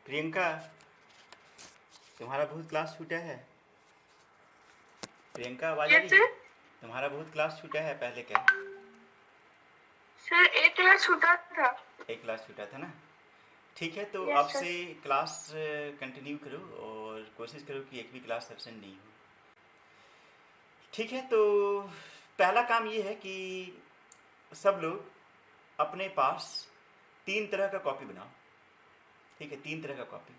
प्रियंका, तुम्हारा बहुत क्लास छूटा है। प्रियंका, आवाज आ यस रही है? सर। तुम्हारा बहुत क्लास छूटा है पहले क्या? सर एक क्लास छूटा था। एक क्लास छूटा था ना। ठीक है, तो अब यस सर। से क्लास कंटिन्यू करो और कोशिश करो कि एक भी क्लास एब्सेंट नहीं हो। ठीक है, तो पहला काम ये है कि सब लोग अपने पास 3 तरह का कॉपी बनाओ। ठीक है, 3 तरह का कॉपी।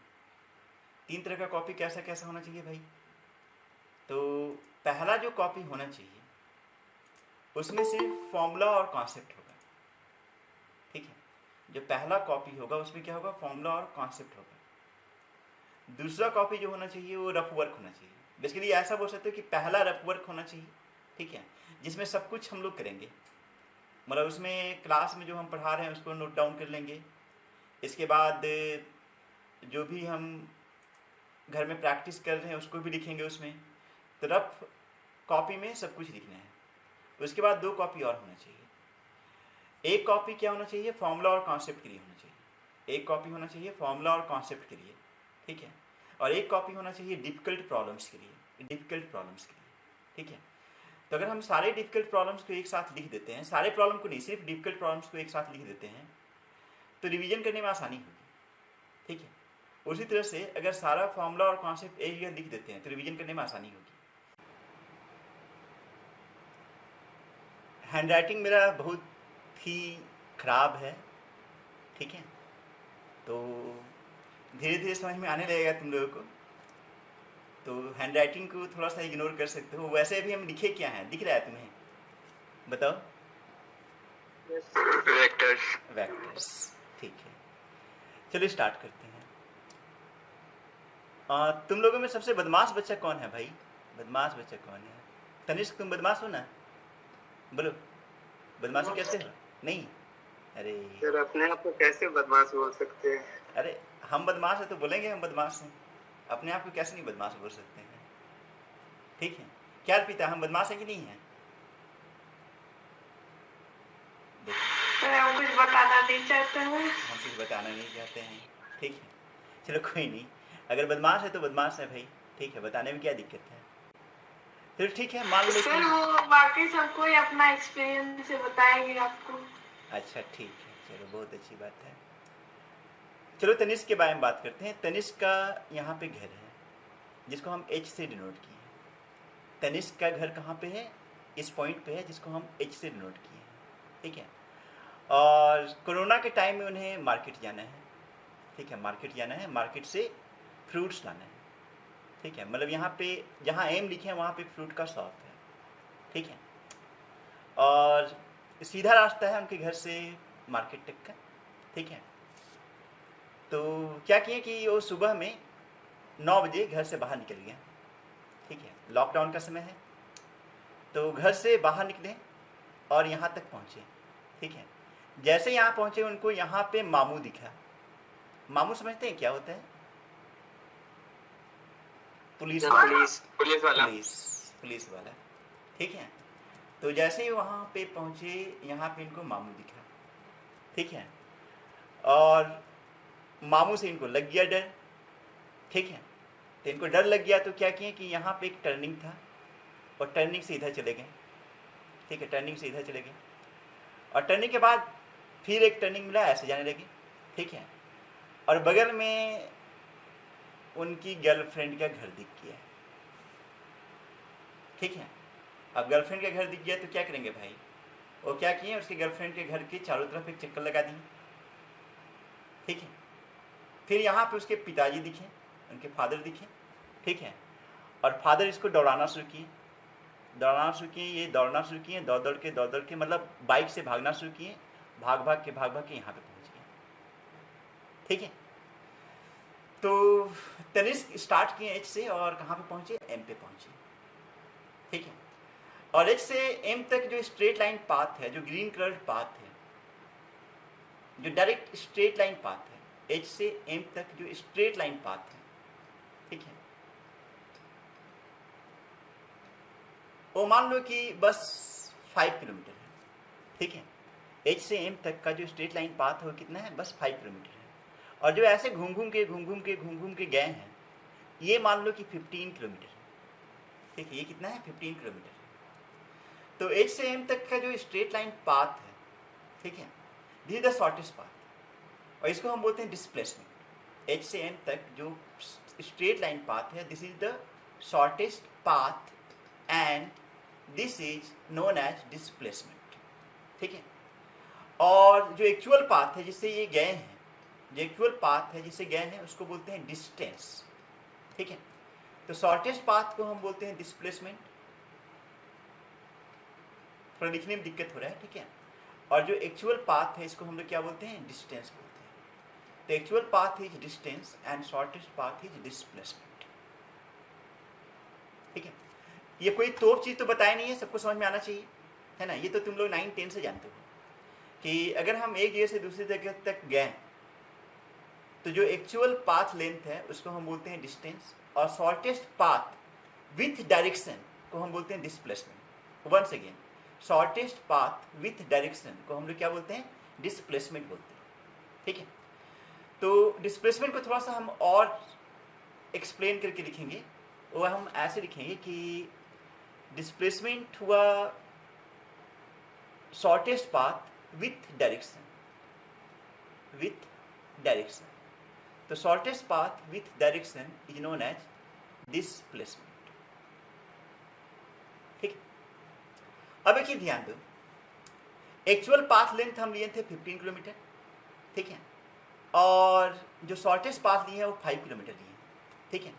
3 तरह का कॉपी कैसा कैसा होना चाहिए भाई? तो पहला जो कॉपी होना चाहिए उसमें सिर्फ फॉर्मूला और कॉन्सेप्ट होगा। ठीक है, जो पहला कॉपी होगा उसमें क्या होगा? फॉर्मूला और कॉन्सेप्ट होगा। दूसरा कॉपी जो होना चाहिए वो रफ वर्क होना चाहिए। बेसिकली ऐसा बोल सकते हो कि पहला रफ वर्क होना चाहिए। ठीक है, जिसमें सब कुछ हम लोग करेंगे, मतलब उसमें क्लास में जो हम पढ़ा रहे हैं उसको नोट डाउन कर लेंगे। इसके बाद जो भी हम घर में प्रैक्टिस कर रहे हैं उसको भी लिखेंगे उसमें। तो रफ कॉपी में सब कुछ लिखना है। उसके बाद 2 कॉपी और होना चाहिए। एक कॉपी क्या होना चाहिए? फॉर्मूला और कॉन्सेप्ट के लिए होना चाहिए। एक कॉपी होना चाहिए फॉर्मूला और कॉन्सेप्ट के लिए। ठीक है, और एक कॉपी होना चाहिए डिफ़िकल्ट प्रॉब्लम्स के लिए। डिफ़िकल्ट प्रॉब्लम्स के लिए। ठीक है, तो अगर हम सारे डिफ़िकल्ट प्रॉब्लम्स को एक साथ लिख देते हैं, सारे प्रॉब्लम को नहीं, सिर्फ डिफ़िकल्ट प्रॉब्लम्स को एक साथ लिख देते हैं, तो रिवीजन करने में आसानी होगी। ठीक है, उसी तरह से अगर सारा फॉर्मूला और कॉन्सेप्ट एक जगह लिख देते हैं तो रिवीजन करने में आसानी होगी। हैंड राइटिंग मेरा बहुत ही खराब है। ठीक है, तो धीरे धीरे समझ में आने लगेगा तुम लोगों को। तो हैंड राइटिंग को थोड़ा सा इग्नोर कर सकते हो। वैसे भी हम लिखे क्या हैं, दिख रहा है तुम्हें? बताओ। वेक्टर्स। वेक्टर्स। ठीक है, चलो स्टार्ट करते हैं। तुम लोगों में सबसे बदमाश बच्चा कौन है भाई? बदमाश बच्चा कौन है? तनिष्क, तुम बदमाश हो ना? बोलो, बदमाशी करते हो? नहीं? अरे सर अपने आप को कैसे बदमाश बोल सकते हैं? अरे, हम बदमाश है तो बोलेंगे हम बदमाश हैं। अपने आप को कैसे नहीं बदमाश बोल सकते हैं? ठीक है, क्या अर्पिता, हम बदमाश हैं कि नहीं हैं? सर हम कुछ बताना नहीं चाहते हैं। हम कुछ बताना नहीं चाहते हैं। ठीक है, चलो कोई नहीं। अगर बदमाश है तो बदमाश है भाई। ठीक है, बताने में क्या दिक्कत है? चलो ठीक है, मान लो सर कि वो बाकी सबको ही अपना एक्सपीरियंस से बताएंगे आपको। अच्छा ठीक है, चलो बहुत अच्छी बात है। चलो तनिष्क के बारे में बात करते हैं। तनिष्क का यहाँ पे घर है जिसको हम H से डिनोट किए हैं। तनिष्क का घर कहाँ पे है? इस पॉइंट पे है जिसको हम H से डिनोट किए हैं। ठीक है, और कोरोना के टाइम में उन्हें मार्केट जाना है। ठीक है, मार्केट जाना है, मार्केट से फ्रूट्स लाना है। ठीक है, मतलब यहाँ पे जहाँ एम लिखे हैं वहाँ पे फ्रूट का शॉप है। ठीक है, और सीधा रास्ता है उनके घर से मार्केट तक का। ठीक है, तो क्या किए कि वो सुबह में 9 बजे घर से बाहर निकल गए। ठीक है, लॉकडाउन का समय है, तो घर से बाहर निकले और यहाँ तक पहुँचे। ठीक है, जैसे यहाँ पहुँचे उनको यहाँ पे मामू दिखा। मामू समझते हैं क्या होता है? पुलिस वाला। पुलिस वाला। पुलिस वाला। ठीक है, तो जैसे ही वहाँ पे पहुँचे यहाँ पे इनको मामू दिखा। ठीक है, और मामू से इनको लग गया डर। ठीक है, तो इनको डर लग गया तो क्या किए कि यहाँ पे एक टर्निंग था और टर्निंग से इधर चले गए। ठीक है, टर्निंग से इधर चले गए और टर्निंग के बाद फिर एक टर्निंग मिला, ऐसे जाने लगे। ठीक है, और बगल में उनकी गर्लफ्रेंड का घर दिख गया। ठीक है, अब गर्लफ्रेंड का घर दिख गया तो क्या करेंगे भाई? वो क्या किए, उसके गर्लफ्रेंड के घर के चारों तरफ एक चक्कर लगा दिए। ठीक है, फिर यहाँ पे उसके पिताजी दिखे, उनके फादर दिखे। ठीक है, और फादर इसको दौड़ाना शुरू किए। ये दौड़ना शुरू किए, दौड़ दौड़ के मतलब बाइक से भागना शुरू किए। भाग भाग के यहाँ पे पहुँच गए। ठीक है, तो तनिष्क स्टार्ट किए H से और कहाँ पे पहुँचे? M पे पहुँचे। ठीक है, और H से M तक जो स्ट्रेट लाइन पाथ है, जो ग्रीन कलर पाथ है, जो डायरेक्ट स्ट्रेट लाइन पाथ है, H से M तक जो स्ट्रेट लाइन पाथ है। ठीक है, वो मान लो कि बस 5 किलोमीटर है। ठीक है, H से M तक का जो स्ट्रेट लाइन पाथ है वो कितना है? बस 5 किलोमीटर है। और जो ऐसे घूम घूम के गए हैं, ये मान लो कि 15 किलोमीटर है। ठीक है, ये कितना है? 15 किलोमीटर। तो H से M तक का जो स्ट्रेट लाइन पाथ है, ठीक है, this is the shortest path, और इसको हम बोलते हैं डिस्प्लेसमेंट। H से M तक जो स्ट्रेट लाइन पाथ है, this is the shortest path and this is known as displacement. ठीक है, और जो एक्चुअल पाथ है जिससे ये गए हैं, जो एक्चुअल पाथ है जिससे गए हैं, उसको बोलते हैं डिस्टेंस। ठीक है, तो शॉर्टेस्ट पाथ को हम बोलते हैं डिस्प्लेसमेंट। थोड़ा लिखने में दिक्कत हो रहा है, ठीक है। और जो एक्चुअल पाथ है इसको हम लोग क्या बोलते हैं? डिस्टेंस बोलते हैं। तो actual path is distance and shortest path is displacement. ठीक है, ये कोई तोप चीज तो बताया नहीं है, सबको समझ में आना चाहिए, है ना। ये तो तुम लोग 9-10 से जानते हो कि अगर हम एक जगह से दूसरी जगह तक गए तो जो एक्चुअल पाथ लेंथ है उसको हम बोलते हैं डिस्टेंस, और शॉर्टेस्ट पाथ विथ डायरेक्शन को हम बोलते हैं displacement. Once again, shortest path with direction को हम लोग क्या बोलते हैं? डिस्प्लेसमेंट बोलते हैं। ठीक है, तो डिस्प्लेसमेंट को थोड़ा सा हम और एक्सप्लेन करके लिखेंगे, वो हम ऐसे लिखेंगे कि डिस्प्लेसमेंट हुआ shortest path with direction, with direction. तो shortest path with direction is known as displacement. ठीक, अब एक ही ध्यान दो, एक्चुअल पाथ लेंथ हम लिए थे 15 किलोमीटर, ठीक है, और जो शॉर्टेस्ट पाथ लिए हैं वो 5 किलोमीटर लिए हैं। ठीक है,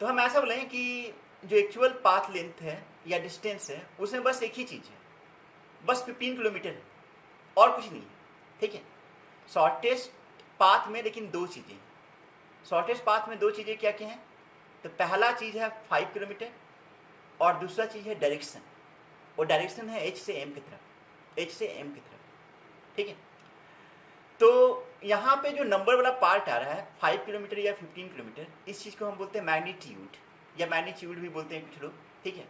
तो हम ऐसा बोलेंगे कि जो एक्चुअल पाथ लेंथ है या डिस्टेंस है उसमें बस एक ही चीज है, बस 15 किलोमीटर है और कुछ नहीं है। ठीक है, शॉर्टेस्ट पाथ में लेकिन दो चीजें, शॉर्टेस्ट पाथ में दो चीजें क्या क्या हैं? तो पहला चीज है 5 किलोमीटर और दूसरा चीज है डायरेक्शन, और डायरेक्शन है H से M की तरफ, H से M की तरफ। ठीक है, तो यहाँ पे जो नंबर वाला पार्ट आ रहा है 5 किलोमीटर या 15 किलोमीटर, इस चीज को हम बोलते हैं मैग्नीट्यूड, या मैग्नीट्यूड भी बोलते हैं कुछ लोग। ठीक है,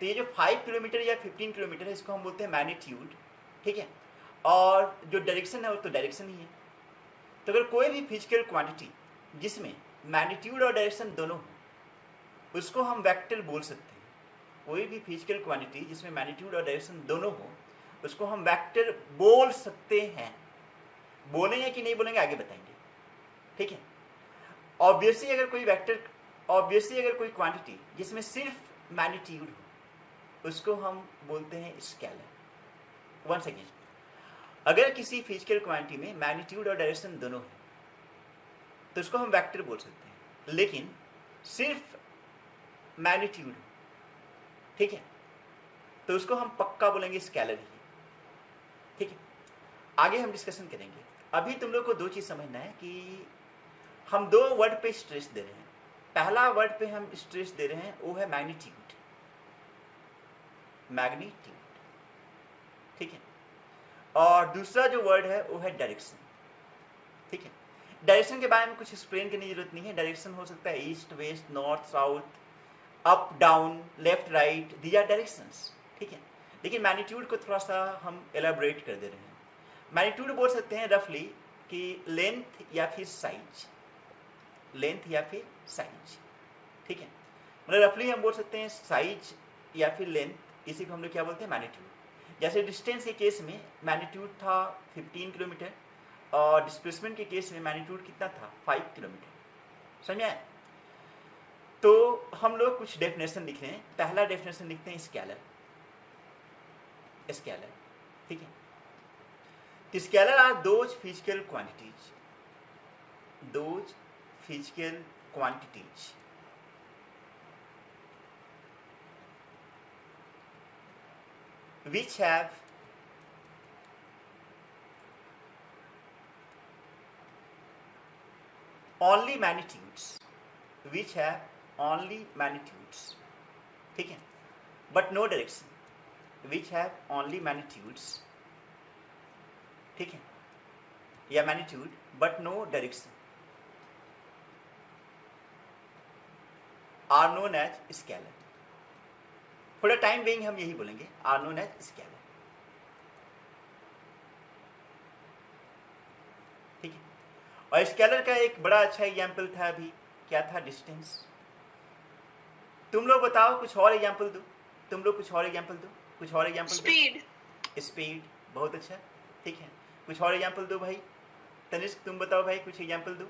तो ये जो 5 किलोमीटर या 15 किलोमीटर है इसको हम बोलते हैं मैग्नीट्यूड। ठीक है, और जो डायरेक्शन है वो तो डायरेक्शन ही है। तो अगर कोई भी फिजिकल क्वांटिटी जिसमें मैग्नीट्यूड और डायरेक्शन दोनों हो उसको हम वेक्टर बोल सकते हैं। कोई भी फिजिकल क्वांटिटी जिसमें मैग्नीट्यूड और डायरेक्शन दोनों हो उसको हम वेक्टर बोल सकते हैं। बोलेंगे कि नहीं बोलेंगे आगे बताएंगे। ठीक है, ऑब्वियसली अगर कोई वेक्टर, ऑब्वियसली अगर कोई क्वांटिटी जिसमें सिर्फ मैग्नीट्यूड हो उसको हम बोलते हैं स्केलर। वंस अगेन, अगर किसी फिजिकल क्वांटिटी में मैग्नीट्यूड और डायरेक्शन दोनों है तो उसको हम वेक्टर बोल सकते हैं, लेकिन सिर्फ मैग्नीट्यूड, ठीक है, तो उसको हम पक्का बोलेंगे स्केलर ही। ठीक है, आगे हम डिस्कशन करेंगे। अभी तुम लोग को दो चीज समझना है कि हम दो वर्ड पे स्ट्रेस दे रहे हैं। पहला वर्ड पे हम स्ट्रेस दे रहे हैं वो है मैग्नीट्यूड, मैग्नीट्यूड। ठीक है, और दूसरा जो वर्ड है वो है डायरेक्शन। ठीक है, डायरेक्शन के बारे में कुछ एक्सप्लेन करने की जरूरत नहीं है। डायरेक्शन हो सकता है east, west, north, south, up, down, left, right, these are directions. ठीक है, लेकिन मैग्नीट्यूड को थोड़ा सा हम एलाबोरेट कर दे रहे हैं। मैग्नीट्यूड बोल सकते हैं रफली कि लेंथ या फिर साइज, लेंथ या फिर साइज। ठीक है, मतलब रफली हम बोल सकते हैं साइज या फिर लेंथ, इसी को हम लोग क्या बोलते हैं? मैग्नीट्यूड। जैसे डिस्टेंस के केस में मैग्नीट्यूड था 15 किलोमीटर और डिस्प्लेसमेंट के केस में मैग्नीट्यूड कितना था? 5 किलोमीटर। समझ आए? तो हम लोग कुछ डेफिनेशन लिख रहे हैं। पहला डेफिनेशन लिखते हैं स्केलर, स्केलर। ठीक है, scalar are those physical quantities, those physical quantities which have only magnitudes, which have only magnitudes, ठीक है, but no direction, which have only magnitudes, ठीक है, या magnitude but no direction, are known as scalar। थोड़ा time being हम यही बोलेंगे, are known as scalar. ठीक है, और स्केलर का एक बड़ा अच्छा एग्जाम्पल था अभी, क्या था? डिस्टेंस। तुम लोग बताओ, कुछ और एग्जाम्पल दो, तुम लोग कुछ और एग्जाम्पल दो, कुछ और एग्जाम्पल दो। स्पीड, बहुत अच्छा, ठीक है। कुछ और एग्जाम्पल दो भाई। तनिष्क तुम बताओ भाई, कुछ एग्जाम्पल दो।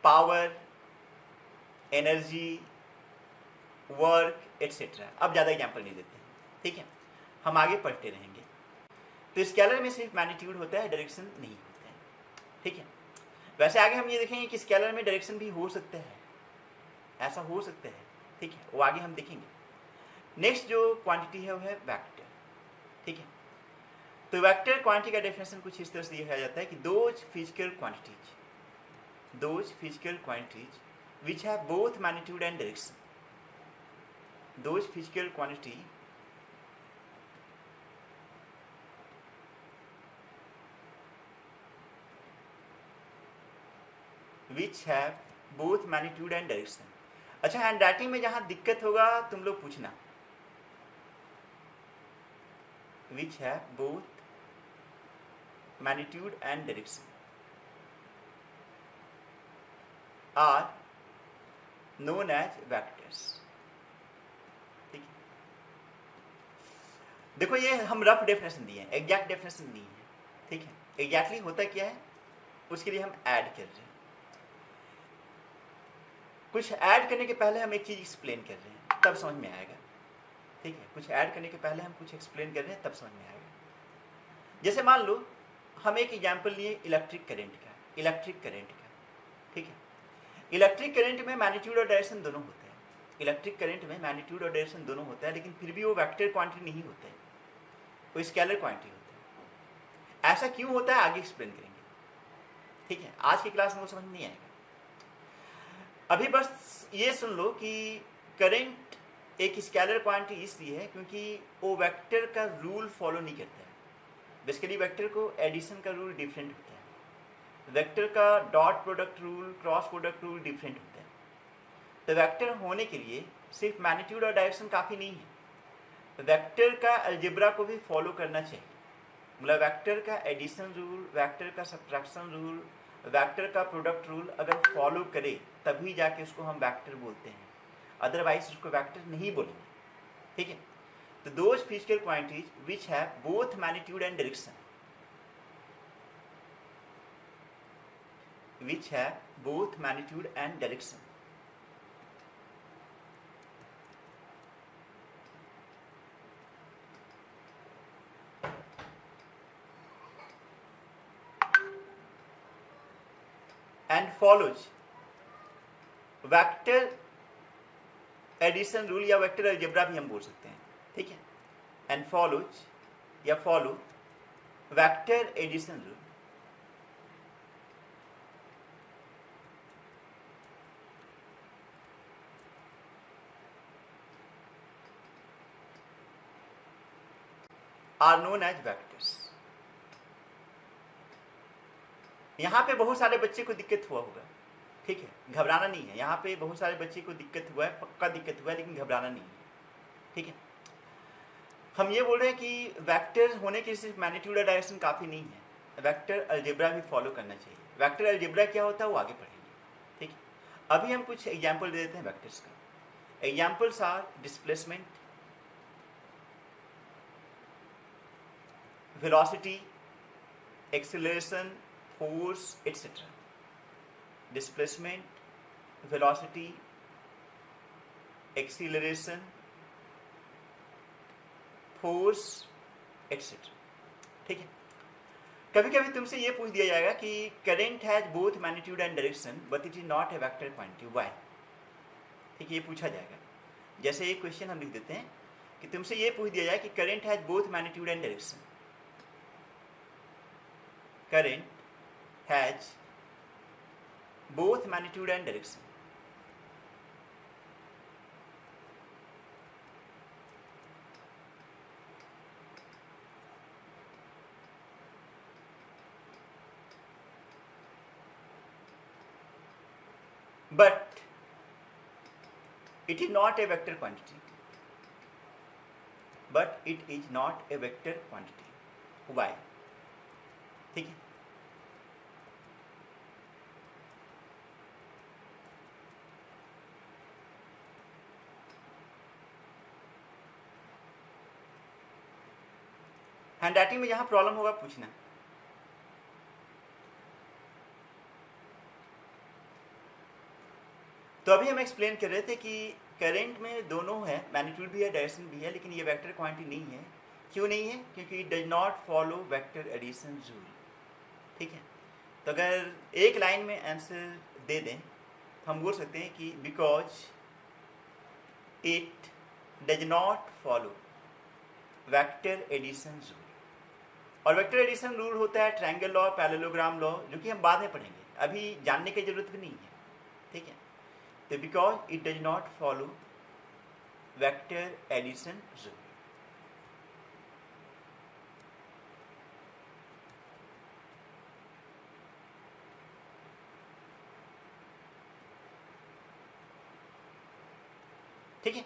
Power, energy, work, etcetera. अब ज़्यादा एग्जाम्पल नहीं देते हैं, ठीक है, हम आगे पढ़ते रहेंगे। तो स्केलर में सिर्फ मैग्नीट्यूड होता है, डायरेक्शन नहीं होता है, ठीक है। वैसे आगे हम ये देखेंगे कि स्केलर में डायरेक्शन भी हो सकता है, ऐसा हो सकता है, ठीक है, वो आगे हम देखेंगे। नेक्स्ट जो क्वांटिटी है वो है वेक्टर, ठीक है। तो वेक्टर क्वांटिटी का डेफिनेशन कुछ इस तरह से दिया जाता है कि those physical quantities which have both magnitude and direction, those physical quantity which have both magnitude and direction। अच्छा, हैंड राइटिंग में जहां दिक्कत होगा तुम लोग पूछना, which have both magnitude and direction are known as vectors, ठीक है। देखो ये हम रफ डेफिनेशन दिए हैं, एग्जैक्ट डेफिनेशन नहीं है, ठीक है। एग्जैक्टली होता क्या है उसके लिए हम ऐड कर रहे हैं। कुछ ऐड करने के पहले हम एक चीज एक्सप्लेन कर रहे हैं, तब समझ में आएगा, ठीक है। कुछ ऐड करने के पहले हम कुछ एक्सप्लेन कर रहे हैं, तब समझ में आएगा। जैसे मान लो हम एक एग्जाम्पल लिए इलेक्ट्रिक करंट का, ठीक है। इलेक्ट्रिक करंट में मैग्नीट्यूड और डायरेक्शन दोनों होते हैं, लेकिन फिर भी वो वेक्टर क्वांटिटी नहीं होता है, वो स्केलर क्वांटिटी होता है। ऐसा क्यों होता है आगे एक्सप्लेन करेंगे, ठीक है। आज की क्लास में वो समझ नहीं आएगा। अभी बस ये सुन लो कि करंट एक स्केलर क्वांटिटी इसलिए है क्योंकि वो वेक्टर का रूल फॉलो नहीं करता है। बेसिकली वेक्टर को एडिशन का रूल डिफरेंट होता है, वेक्टर का dot product rule, cross product rule different होता है। तो वेक्टर होने के लिए सिर्फ मैग्नीट्यूड और डायरेक्शन काफ़ी नहीं है, वेक्टर का अलजेब्रा को भी फॉलो करना चाहिए। मतलब वेक्टर का एडिशन रूल, वेक्टर का सब्ट्रैक्शन रूल, वेक्टर का प्रोडक्ट रूल अगर फॉलो करे तभी जाके उसको हम वेक्टर बोलते हैं, अदरवाइज उसको वेक्टर नहीं बोलेंगे, ठीक है। तो those physical quantities which have both magnitude and direction, which have both magnitude and direction and follows vector addition rule या वेक्टर अलजेब्रा भी हम बोल सकते हैं, ठीक है। एंड फॉलोज या follow vector addition rule are known as vectors. यहाँ पे बहुत सारे बच्चे को दिक्कत हुआ होगा, ठीक है, घबराना नहीं है। यहाँ पे बहुत सारे बच्चे को दिक्कत हुआ है, पक्का दिक्कत हुआ है, लेकिन घबराना नहीं है, ठीक है। हम ये बोल रहे हैं कि वेक्टर होने के सिर्फ मैग्नीट्यूड और डायरेक्शन काफ़ी नहीं है, वेक्टर अलजेब्रा भी फॉलो करना चाहिए। वेक्टर अलजेब्रा क्या होता है वो आगे पढ़ेंगे, ठीक है। अभी हम कुछ एग्जाम्पल दे देते हैं वेक्टर्स का। Examples are displacement, velocity, acceleration, force, etc. Displacement, velocity, acceleration, force, etc. ठीक है। कभी कभी तुमसे ये पूछ दिया जाएगा कि current has both magnitude and direction but it is not a vector quantity, why? ठीक है, ये पूछा जाएगा। जैसे एक क्वेश्चन हम लिख देते हैं कि तुमसे ये पूछ दिया जाए कि current has both magnitude and direction, current has both magnitude and direction, but it is not a vector quantity, but it is not a vector quantity. Why? ठीक है, हैंड राइटिंग में जहां प्रॉब्लम होगा पूछना। तो अभी हम एक्सप्लेन कर रहे थे कि करंट में दोनों है, मैग्नीट्यूड भी है, डायरेक्शन भी है, लेकिन ये वेक्टर क्वांटिटी नहीं है। क्यों नहीं है? क्योंकि it does not follow vector addition rule. ठीक है, तो अगर एक लाइन में आंसर दे दें तो हम बोल सकते हैं कि because it does not follow vector addition rule. और वेक्टर एडिशन रूल होता है ट्रायंगल लॉ, पैरेललोग्राम लॉ, जो कि हम बाद में पढ़ेंगे, अभी जानने की जरूरत भी नहीं है। ठीक है, तो because it does not follow vector addition rule. ठीक है,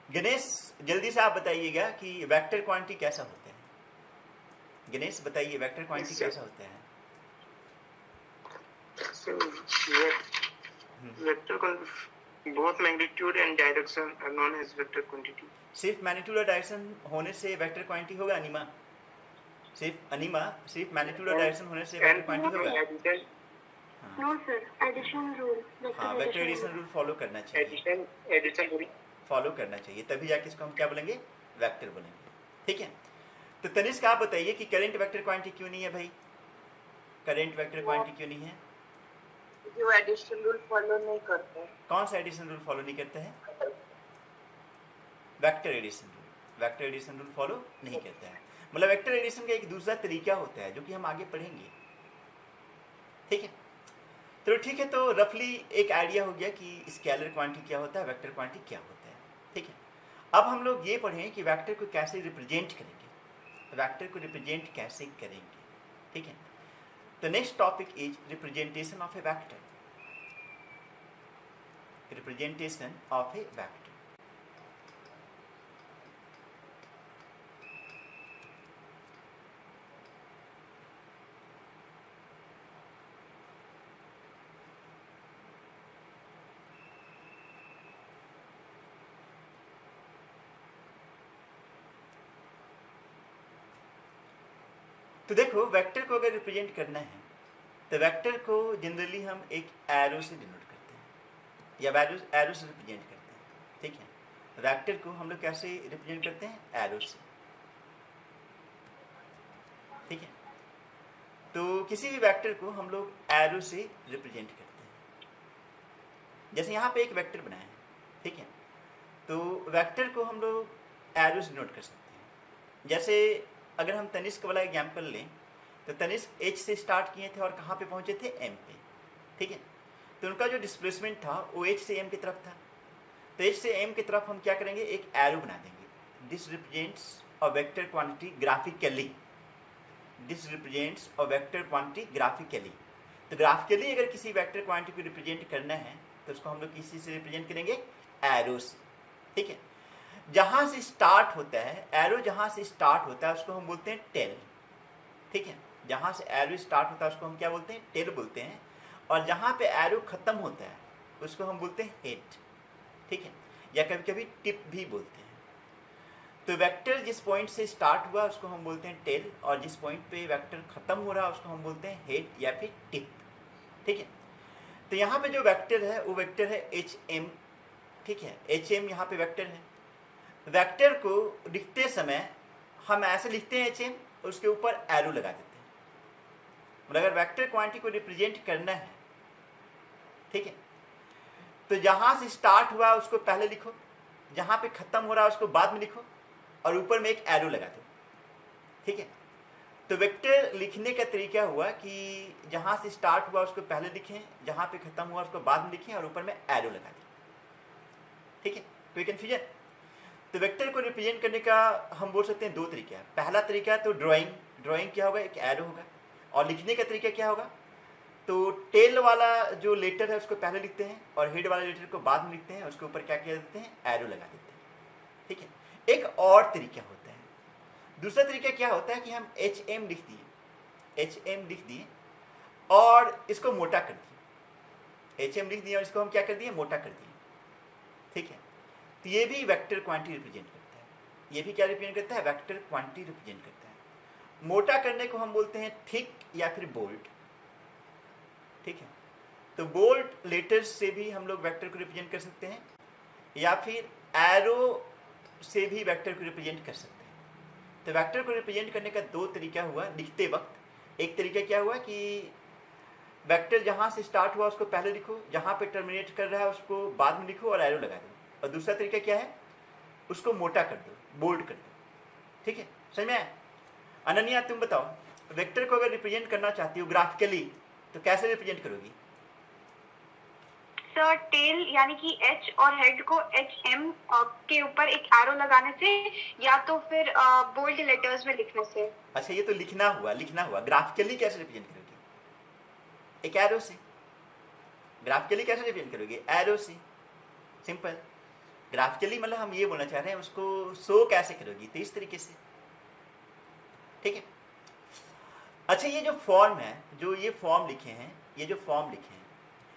गणेश जल्दी से आप बताइएगा कि वेक्टर क्वांटिटी कैसा होता है। गणेश बताइए वेक्टर क्वांटिटी कैसा होता है। Vector both magnitude and direction are known as vector quantity. सिर्फ मैग्नीट्यूड और डायरेक्शन होने से वेक्टर क्वांटिटी होगा अनिमा? सिर्फ मैग्नीट्यूड और डायरेक्शन होने से वेक्टर क्वांटिटी होगा? No sir, addition rule. हाँ, वेक्टर एडिशन रूल फॉलो करना चाहिए, एडिशन रूल फॉलो करना चाहिए, तभी जाके इसको हम क्या बोलेंगे? वेक्टर बोलेंगे। ठीक है, तो तनिष्क आप बताइए कि करंट वेक्टर क्वांटिटी क्यों नहीं है भाई? करंट वेक्टर क्वांटिटी क्यों नहीं है? जो एडिशन रूल फॉलो नहीं करते हैं। कौन सा एडिशन रूल फॉलो नहीं करता है? Vector addition rule. Vector addition rule follow नहीं करता है, मतलब वेक्टर एडिशन का एक दूसरा तरीका होता है जो कि हम आगे पढ़ेंगे। ठीक है, तो ठीक है, तो रफली एक आइडिया हो गया कि स्केलर क्वांटिटी क्या होता है, वेक्टर क्वांटिटी क्या होता है। ठीक है, अब हम लोग ये पढ़ें कि वेक्टर को कैसे रिप्रेजेंट करेंगे, वेक्टर को रिप्रेजेंट कैसे करेंगे। ठीक है, तो next topic is representation of A vector. Representation of A vector. तो देखो, वेक्टर को अगर रिप्रेजेंट करना है तो वेक्टर को जनरली हम एक एरो से डिनोट करते हैं या एरो से रिप्रेजेंट करते हैं। ठीक है, वेक्टर को हम लोग कैसे रिप्रेजेंट करते हैं? एरो से। ठीक है, तो किसी भी वेक्टर को हम लोग एरो से रिप्रेजेंट करते हैं। जैसे यहाँ पे एक वेक्टर बनाया है, ठीक है, तो वेक्टर को हम लोग एरो से डिनोट कर सकते हैं। जैसे अगर हम तनिष्क वाला एग्जाम्पल लें तो तनिष्क एच से स्टार्ट किए थे और कहाँ पे पहुँचे थे? एम पे। ठीक है, तो उनका जो डिस्प्लेसमेंट था वो एच से एम की तरफ था, तो एच से एम की तरफ हम क्या करेंगे? एक एरो बना देंगे। This represents a vector quantity graphically. This represents a vector quantity graphically. तो ग्राफिकली अगर किसी वेक्टर क्वांटिटी को रिप्रेजेंट करना है तो उसको हम लोग किसी से रिप्रेजेंट करेंगे? एरो से। ठीक है, जहां से स्टार्ट होता है एरो, जहां से स्टार्ट होता है उसको हम बोलते हैं टेल। ठीक है, जहां से एरो स्टार्ट होता है उसको हम क्या बोलते हैं? टेल बोलते हैं। और जहां पे एरो खत्म होता है उसको हम बोलते हैं हेड। ठीक है, या कभी कभी टिप भी बोलते हैं। तो वेक्टर जिस पॉइंट से स्टार्ट हुआ उसको हम बोलते हैं टेल, और जिस पॉइंट पे वेक्टर खत्म हो रहा है उसको हम बोलते हैं हेड या फिर टिप। ठीक है, तो यहाँ पे जो वेक्टर है वो वेक्टर है एच एम। ठीक है, एच एम यहाँ पे वेक्टर है। वेक्टर को लिखते समय हम ऐसे लिखते हैं एच एम, उसके ऊपर एरो लगा देते हैं। मतलब अगर वेक्टर क्वांटिटी को रिप्रेजेंट करना है, ठीक है, तो जहां से स्टार्ट हुआ उसको पहले लिखो, जहां पे खत्म हो रहा है उसको बाद में लिखो, और ऊपर में एक एरो लगा दो। ठीक है, तो वेक्टर लिखने का तरीका हुआ कि जहां से स्टार्ट हुआ उसको पहले लिखें, जहां पे खत्म हुआ उसको बाद में लिखें, और ऊपर में एरो लगा दें। ठीक है, कोई कंफ्यूजन? तो वेक्टर को रिप्रेजेंट करने का हम बोल सकते हैं दो तरीके हैं। पहला तरीका तो ड्राइंग क्या होगा? एक एरो होगा। और लिखने का तरीका क्या होगा? तो टेल वाला जो लेटर है उसको पहले लिखते हैं और हेड वाला लेटर को बाद में लिखते हैं, उसके ऊपर क्या किया देते हैं? एरो लगा देते हैं। ठीक है। एक और तरीका होता है, दूसरा तरीका क्या होता है कि हम HM लिख दिए और इसको मोटा कर दिए। HM लिख दिए और इसको हम क्या कर दिए, मोटा कर दिए, ठीक है। तो ये भी वेक्टर क्वांटिटी रिप्रेजेंट करता है। ये भी क्या रिप्रेजेंट करता है, वेक्टर क्वांटिटी रिप्रेजेंट करता है। मोटा करने को हम बोलते हैं थिक या फिर बोल्ड, ठीक है। तो बोल्ड लेटर्स से भी हम लोग वेक्टर को रिप्रेजेंट कर सकते हैं या फिर एरो से भी वेक्टर को रिप्रेजेंट कर सकते हैं। तो वेक्टर को रिप्रेजेंट करने का दो तरीका हुआ लिखते वक्त। एक तरीका क्या हुआ कि वेक्टर जहाँ से स्टार्ट हुआ उसको पहले लिखो, जहाँ पे टर्मिनेट कर रहा है उसको बाद में लिखो और एरो लगा दो। और दूसरा तरीका क्या है, उसको मोटा कर दो, बोल्ड कर दो, ठीक है। समझ में आया? अनन्या तुम बताओ, वेक्टर को अगर रिप्रेजेंट करना चाहती हो ग्राफिकली तो कैसे रिप्रेजेंट करोगी? सर टेल यानी कि एच और हेड को HM के ऊपर एक एरो लगाने से या तो फिर बोल्ड लेटर्स में लिखने से। अच्छा, ये तो लिखना हुआ। ग्राफिकली कैसे रिप्रेजेंट करोगी? एक एरो से। ग्राफिकली कैसे रिप्रेजेंट करोगे? एरो से, सिंपल। ग्राफिकली मतलब हम ये बोलना चाह रहे हैं उसको शो कैसे करोगी, तो इस तरीके से, ठीक है। अच्छा, ये जो फॉर्म है, जो ये फॉर्म लिखे हैं,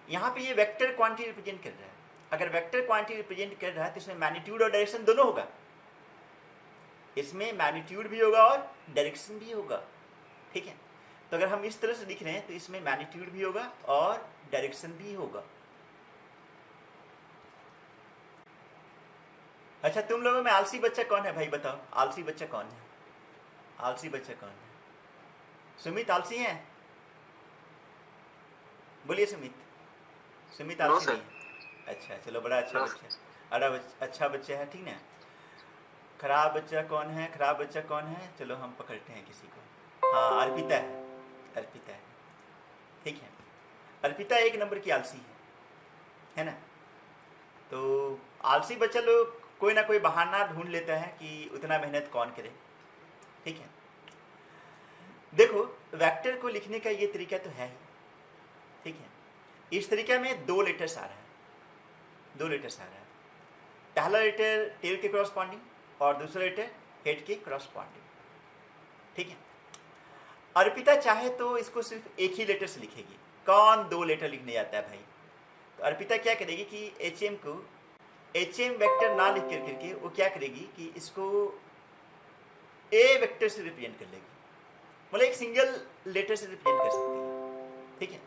यहाँ पे ये वेक्टर क्वांटिटी रिप्रेजेंट कर रहा है। अगर वेक्टर क्वांटिटी रिप्रेजेंट कर रहा है तो इसमें मैग्नीट्यूड और डायरेक्शन दोनों होगा। इसमें मैग्नीट्यूड भी होगा और डायरेक्शन भी होगा, ठीक है। तो अगर हम इस तरह से लिख रहे हैं तो इसमें मैग्नीट्यूड भी होगा और डायरेक्शन भी होगा। अच्छा, तुम लोगों में आलसी बच्चा कौन है भाई, बताओ आलसी बच्चा कौन है? सुमित आलसी है? बोलिए सुमित आलसी नहीं है? अच्छा, चलो, बड़ा अच्छा बच्चा, अच्छा बच्चा है, ठीक ना। खराब बच्चा कौन है? चलो हम पकड़ते हैं किसी को। हाँ, अर्पिता है, ठीक है। अर्पिता एक नंबर की आलसी है ना। तो आलसी बच्चा लोग कोई ना कोई बहाना ढूंढ लेता है कि उतना मेहनत कौन करे, ठीक है। देखो, वेक्टर को लिखने का ये तरीका तो है ही, ठीक है। इस तरीके में दो लेटर्स आ रहा है। पहला लेटर टेल के क्रॉसपॉन्डिंग और दूसरा लेटर हेड के क्रॉसपॉन्डिंग, ठीक है। अर्पिता चाहे तो इसको सिर्फ एक ही लेटर से लिखेगी। कौन दो लेटर लिखने जाता है भाई? तो अर्पिता क्या करेगी कि HM को HM वेक्टर ना लिख करके वो क्या करेगी कि इसको A वेक्टर से रिप्रेजेंट कर लेगी। मतलब एक सिंगल लेटर से रिप्रेजेंट कर सकती है, ठीक है।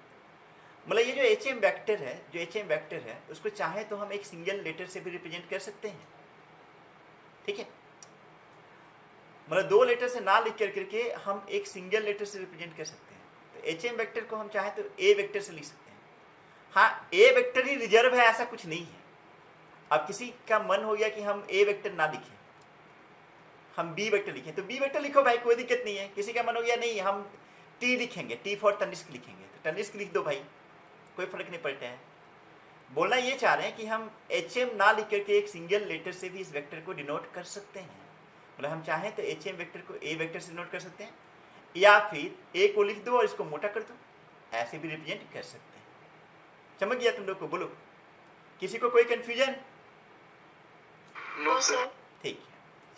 मतलब ये जो HM वेक्टर है उसको चाहे तो हम एक सिंगल लेटर से भी रिप्रेजेंट कर सकते हैं, ठीक है। मतलब दो लेटर से ना लिख करके हम एक सिंगल लेटर से रिप्रेजेंट कर सकते हैं। तो HM वेक्टर को हम चाहे तो A वेक्टर से लिख सकते हैं। हाँ, A वेक्टर ही रिजर्व है ऐसा कुछ नहीं है। अब किसी का मन हो गया कि हम A वेक्टर ना लिखें, हम B वेक्टर लिखें, तो B वेक्टर लिखो भाई, कोई दिक्कत नहीं है। किसी का मन हो गया नहीं हम T लिखेंगे, T फॉर तनिष्क लिखेंगे, तो तनिष्क लिख दो भाई, कोई फर्क नहीं पड़ता है। बोलना ये चाह रहे हैं कि हम HM ना लिख करके एक सिंगल लेटर से भी इस वेक्टर को डिनोट कर सकते हैं। मतलब हम चाहें तो HM वेक्टर को A वेक्टर से डिनोट कर सकते हैं या फिर A को लिख दो और इसको मोटा कर दो, ऐसे भी रिप्रेजेंट कर सकते हैं। चमक गया तुम लोग को? बोलो, किसी को कोई कंफ्यूजन? No sir. ठीक है,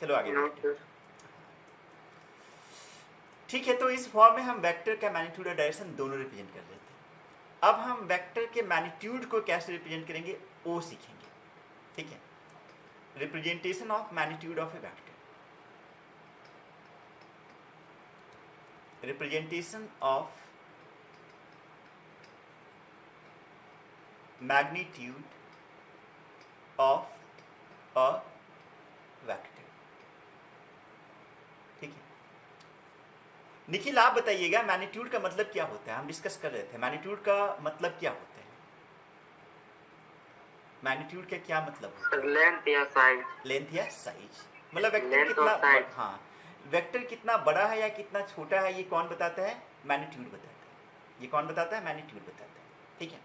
चलो आगे बढ़ते हैं। ठीक है, तो इस फॉर्म में हम वेक्टर का मैग्नीट्यूड और डायरेक्शन दोनों रिप्रेजेंट कर लेते हैं। अब हम वेक्टर के मैग्नीट्यूड को कैसे रिप्रेजेंट करेंगे वो सीखेंगे, ठीक है। Representation of magnitude of A vector. Representation of magnitude of a vector, ठीक है। निखिल आप बताइएगा मैग्नीट्यूड का मतलब क्या होता है? हम डिस्कस कर रहे थे मैग्नीट्यूड का मतलब क्या होता है। मैग्नीट्यूड का क्या मतलब होता है? लेंथ या साइज। लेंथ या साइज, मतलब वेक्टर कितना, हाँ, वेक्टर कितना बड़ा है या कितना छोटा है, ये कौन बताता है? मैग्नीट्यूड बताता है। ये कौन बताता है? मैग्नीट्यूड बताता है, ठीक है।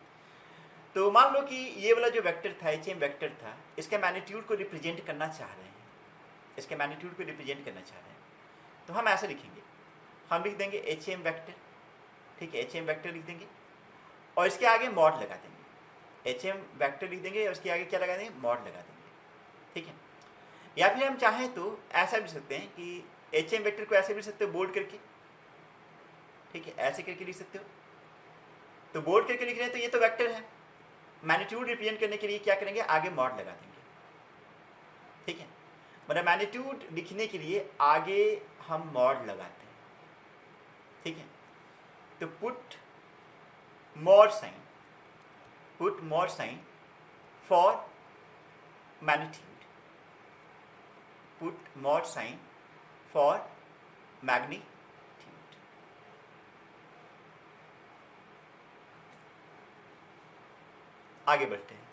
तो मान लो कि ये वाला जो वेक्टर था, HM वेक्टर था, इसके मैग्नीट्यूड को रिप्रेजेंट करना चाह रहे हैं, तो हम ऐसे लिखेंगे, हम लिख देंगे HM वेक्टर, ठीक है। HM वेक्टर लिख देंगे और इसके आगे मॉड लगा देंगे। HM वेक्टर लिख देंगे और इसके आगे क्या लगा देंगे? मॉड लगा देंगे, ठीक है। या फिर हम चाहें तो ऐसा भी लिख सकते हैं कि एच एम वेक्टर को ऐसे भी लिख सकते हो बोल्ड करके, ठीक है, ऐसे करके लिख सकते हो। तो बोल्ड करके लिख रहे हैं तो ये तो वेक्टर है, मैग्नीट्यूड रिप्रेजेंट करने के लिए क्या करेंगे, आगे मॉड लगा देंगे, ठीक है। मतलब मैग्नीट्यूड लिखने के लिए आगे हम मॉड लगाते हैं, ठीक है। तो put mod sine for magnitude, put mod sine for magnitude. आगे बढ़ते हैं।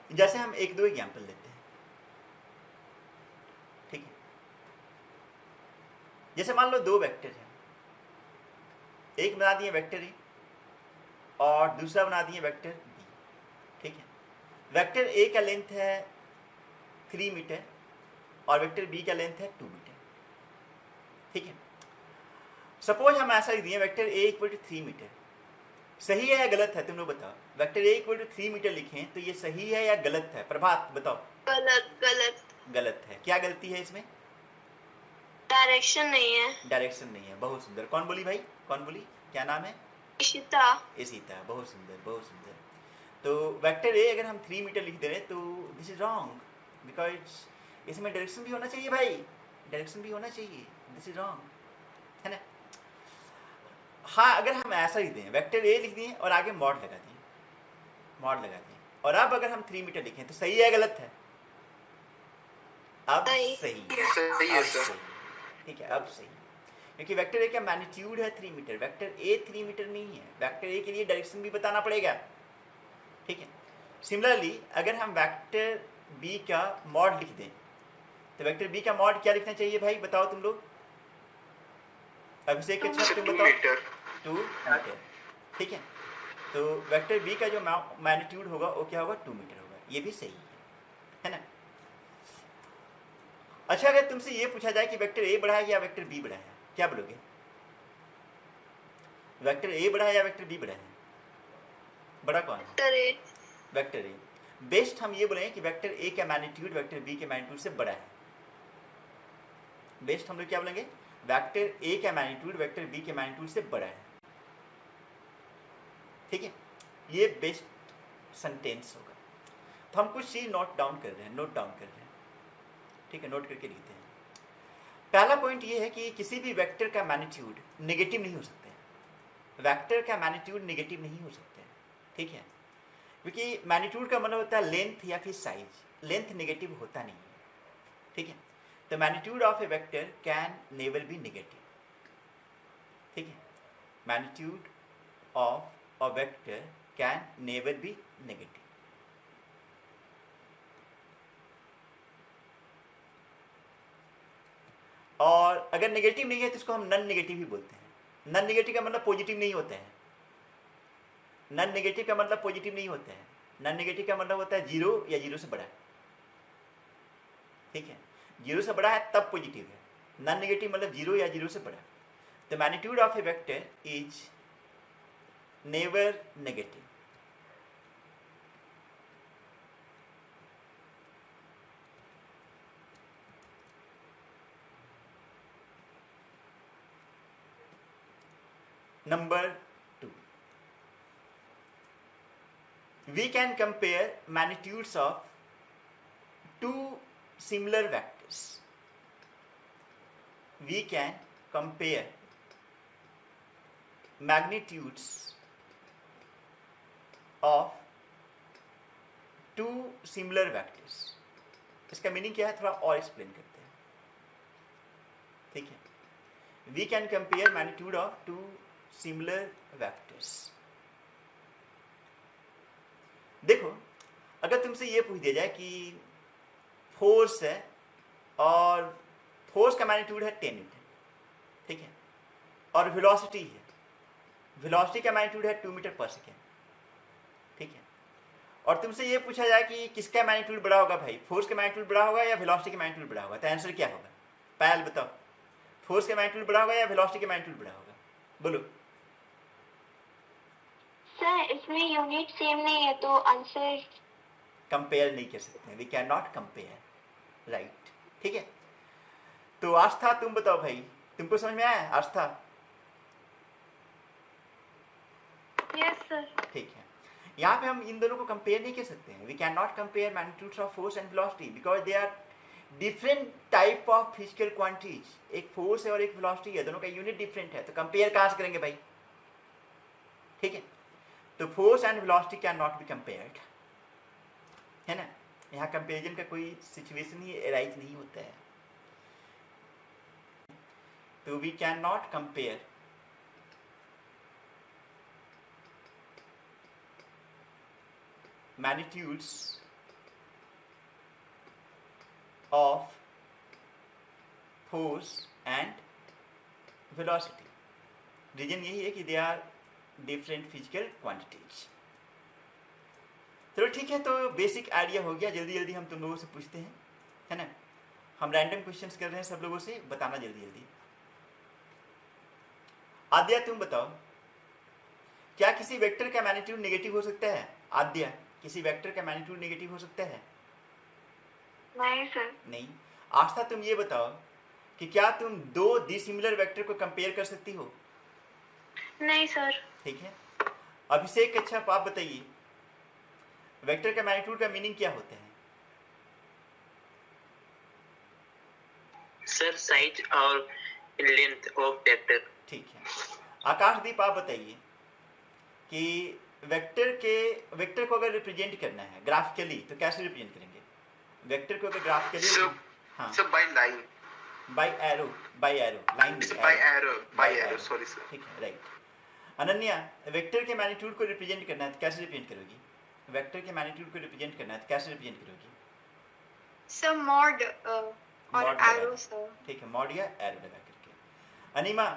जैसे हम एक दो एग्जाम्पल लेते हैं, ठीक है। जैसे मान लो दो वेक्टर हैं, एक बना दिए वेक्टर ए और दूसरा बना दिए वेक्टर बी, ठीक है। वेक्टर ए का लेंथ है 3 मीटर और वेक्टर बी का लेंथ है 2 मीटर, ठीक है। सपोज हम ऐसा लिख दिए vector A equal to 3 metre, सही है या गलत है तुम लोग बताओ। Vector A equal to 3 metre लिखें तो ये सही है या गलत है, प्रभात बताओ। गलत गलत गलत है। क्या गलती है इसमें? डायरेक्शन नहीं है। डायरेक्शन नहीं है। बहुत सुंदर। कौन बोली भाई, कौन बोली, क्या नाम है? इशिता। इशिता, बहुत सुंदर बहुत सुंदर। तो वेक्टर ए अगर हम 3 मीटर लिख दे रहे हैं तो दिस इज रॉन्ग, बिकॉज इसमें डायरेक्शन भी होना चाहिए भाई, डायरेक्शन भी होना चाहिए, दिस इज रॉन्ग, है ना। हाँ, अगर हम ऐसा लिख दें, वेक्टर ए लिख दिए और आगे मॉड लगा दिए, मॉड लगा दिए, और अब अगर हम 3 मीटर लिखें तो सही है गलत है? अब सही। सही सही है सर। ठीक है, अब सही, क्योंकि वेक्टर ए का मैग्नीट्यूड है 3 मीटर, वेक्टर ए 3 मीटर नहीं है, वेक्टर ए के लिए डायरेक्शन भी बताना पड़ेगा, ठीक है। सिमिलरली अगर हम वेक्टर बी का मॉड लिख दें तो वेक्टर बी का मॉड क्या लिखना चाहिए भाई, बताओ तुम लोग। अभिषेक के साथ तुम 2 बताओ। मीटर 2 मीटर, ठीक है। तो वेक्टर बी का जो मैग्नीट्यूड होगा वो क्या होगा, 2 मीटर होगा, ये भी सही है ना। अच्छा, अगर तुमसे ये पूछा जाए कि वेक्टर ए बड़ा है या वेक्टर बी बड़ा है, क्या बोलोगे? वेक्टर ए बड़ा है या वेक्टर बी बड़ा है? बड़ा कौन है? Vector A. Vector A. Best हम ये बोलेंगे कि वेक्टर ए का मैग्नीट्यूड वेक्टर बी के मैग्नीट्यूड से बड़ा है। बेस्ट हम लोग क्या बोलेंगे, वेक्टर ए का मैग्नीट्यूड वेक्टर बी के मैग्नीट्यूड से बड़ा है, ठीक है। ये बेस्ट सेंटेंस होगा। तो हम कुछ चीज नोट डाउन कर रहे हैं, नोट डाउन कर रहे हैं, ठीक है, नोट करके लिखते हैं। पहला पॉइंट ये है कि किसी भी वेक्टर का मैग्नीट्यूड नेगेटिव नहीं हो सकता है, वेक्टर का मैग्नीट्यूड नेगेटिव नहीं हो सकता है, ठीक है, क्योंकि मैग्नीट्यूड का मतलब होता है लेंथ या फिर साइज, लेंथ नेगेटिव होता नहीं है, ठीक है। तो magnitude of A vector can never be negative, ठीक है, magnitude of a vector can never be negative. और अगर नेगेटिव नहीं है तो इसको हम नॉन नेगेटिव ही बोलते हैं। नॉन नेगेटिव का मतलब पॉजिटिव नहीं होता है, नॉन नेगेटिव का मतलब पॉजिटिव नहीं होता है, नॉन नेगेटिव का मतलब होता है 0 या 0 से बड़ा है, ठीक है। 0 से बड़ा है तब पॉजिटिव है, नॉन नेगेटिव मतलब 0 या 0 से बड़ा। The magnitude of A vector is never negative. Number 2, we can compare magnitudes of two similar vectors. We can compare magnitudes of two similar vectors. इसका मीनिंग क्या है थोड़ा और एक्सप्लेन करते हैं, ठीक है। We can compare magnitude of two similar vectors. देखो, अगर तुमसे ये पूछ दिया जाए कि फोर्स है और फोर्स का मैग्नीट्यूड है 10 न्यूटन, ठीक है, और वेलोसिटी है, वेलोसिटी का मैग्नीट्यूड है 2 मीटर पर सेकेंड, ठीक है, और तुमसे ये पूछा जाए कि किसका मैग्नीट्यूड बड़ा होगा भाई, फोर्स का मैग्नीट्यूड बड़ा होगा या वेलोसिटी का मैग्नीट्यूड बड़ा होगा, तो आंसर क्या होगा? पायल बताओ, फोर्स का मैग्नीट्यूड बड़ा होगा या वेलोसिटी का मैग्नीट्यूड बड़ा होगा, बोलो। सर इसमें यूनिट सेम नहीं है तो आंसर कंपेयर नहीं कर सकते, we can not compare, right. ठीक है, तो आस्था तुम बताओ भाई, तुमको समझ में आया आस्था? Yes sir. ठीक है, यहाँ पे हम इन दोनों को कंपेयर नहीं कर सकते हैं, we can not compare magnitudes of force and velocity because they are different type of physical quantities. एक फोर्स है और एक वेलोसिटी है, दोनों का यूनिट डिफरेंट है, तो कंपेयर कहाँ से करेंगे भाई? ठीक है, तो force and velocity can not be compared, है ना। यहाँ कंपेरिजन का कोई सिचुएशन ही अराइज नहीं होता है, तो we can not compare magnitudes of force and velocity। Reason यही है कि they are different physical quantities. चलो ठीक है, तो बेसिक आइडिया हो गया। जल्दी जल्दी हम तुम लोगों से पूछते हैं, है ना। हम रैंडम क्वेश्चंस कर रहे हैं, सब लोगों से बताना जल्दी जल्दी। आद्या तुम बताओ, क्या किसी वेक्टर का मैग्नीट्यूड नेगेटिव हो सकता है? आद्या, किसी वेक्टर का मैग्नीट्यूड नेगेटिव हो सकता है? नहीं सर। नहीं। आस्था तुम ये बताओ कि क्या तुम दो डिसिमिलर वेक्टर को कंपेयर कर सकती हो? नहीं सर। ठीक है। अभिषेक, अच्छा आप बताइए, वेक्टर का मैग्नीट्यूड का मीनिंग क्या होता है? सर साइज और लेंथ ऑफ वेक्टर। ठीक है। आकाशदीप आप बताइए कि वेक्टर को अगर रिप्रेजेंट करना है ग्राफिकली तो कैसे रिप्रेजेंट करेंगे वेक्टर को? अगर ग्राफिकली, हाँ, sir by line, by arrow line, by arrow, sorry sir. ठीक है, राइट। अनन्या, वेक्टर के मैग्नीट्यूड को रिप्रेजेंट करना है तो कैसे रिप्रेजेंट करोगी? वेक्टर के मैग्नीट्यूड को रिप्रेजेंट करना है तो कैसे रिप्रेजेंट करोगी? सर मॉड और एरो सर। ठीक है, मॉड या एरो लगा करके। अनिमा,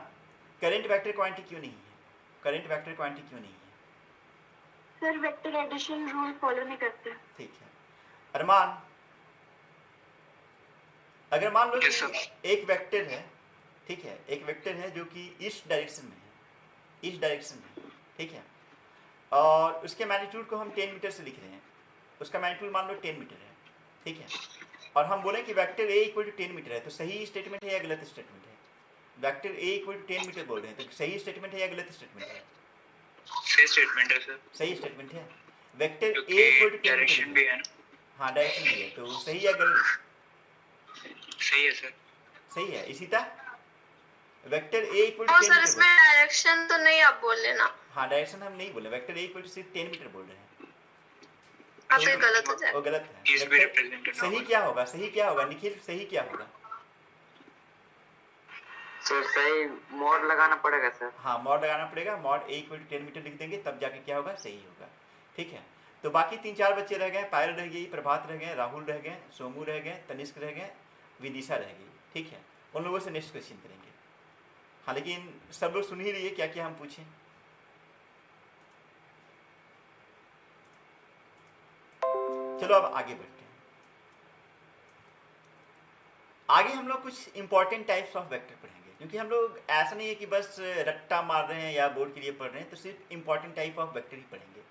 करंट वेक्टर क्वांटिटी क्यों नहीं है? करंट वेक्टर क्वांटिटी क्यों नहीं है? Sir vector addition rule follow नहीं करते। ठीक है। अरमान, अगर मान लो Yes, कि एक वेक्टर है, ठीक है, एक वेक्टर है जो कि ईस्ट डायरेक्शन में है, ईस्ट डायरेक्शन में, ठीक है, और उसके मैग्नीट्यूड को हम 10 मीटर से लिख रहे हैं, उसका मैग्नीट्यूड मान लो 10 मीटर है, ठीक है, और हम बोलें कि vector A equal to 10 metre है, तो सही स्टेटमेंट है या गलत स्टेटमेंट है? Vector A equal to 10 metre बोल रहे हैं, तो सही स्टेटमेंट है या गलत स्टेटमेंट है? सही स्टेटमेंट है सर, सही स्टेटमेंट है। Vector A equal to 10 direction भी है ना। हाँ, डायरेक्शन भी है, तो सही या गलत? सही है सर। सही है। इसी तरह वेक्टर ए इक्वल टू तो 10 सर इसमें मीटर, डायरेक्शन तो नहीं आप बोल लेना, हाँ डायरेक्शन हम नहीं बोले, वेक्टर ए इक्वल टू सिर्फ 10 मीटर बोल रहे हैं, आप ये गलत हो जाए। वो गलत है। इस भी रिप्रेजेंट सही क्या होगा? सही क्या होगा निखिल? सही क्या होगा? सर सही मॉड लगाना पड़ेगा सर। हाँ, मॉड लगाना पड़ेगा, mod A equal to 10 metre लिख देंगे, तब जाके क्या होगा? सही होगा। ठीक है, तो बाकी 3-4 बच्चे रह गए, पायल रह गई, प्रभात रह गए, राहुल रह गए, सोमू रह गए, तनिष्क रह गए, विदिशा रह गई। ठीक है, उन लोगों से नेक्स्ट क्वेश्चन करेंगे। हाँ, लेकिन सब लोग सुन ही रही है क्या क्या हम पूछें। चलो अब आगे बढ़ते हैं। आगे हम लोग कुछ इंपॉर्टेंट टाइप्स ऑफ वेक्टर पढ़ेंगे, क्योंकि हम लोग ऐसा नहीं है कि बस रट्टा मार रहे हैं या बोर्ड के लिए पढ़ रहे हैं, तो सिर्फ इंपॉर्टेंट टाइप ऑफ वेक्टर ही पढ़ेंगे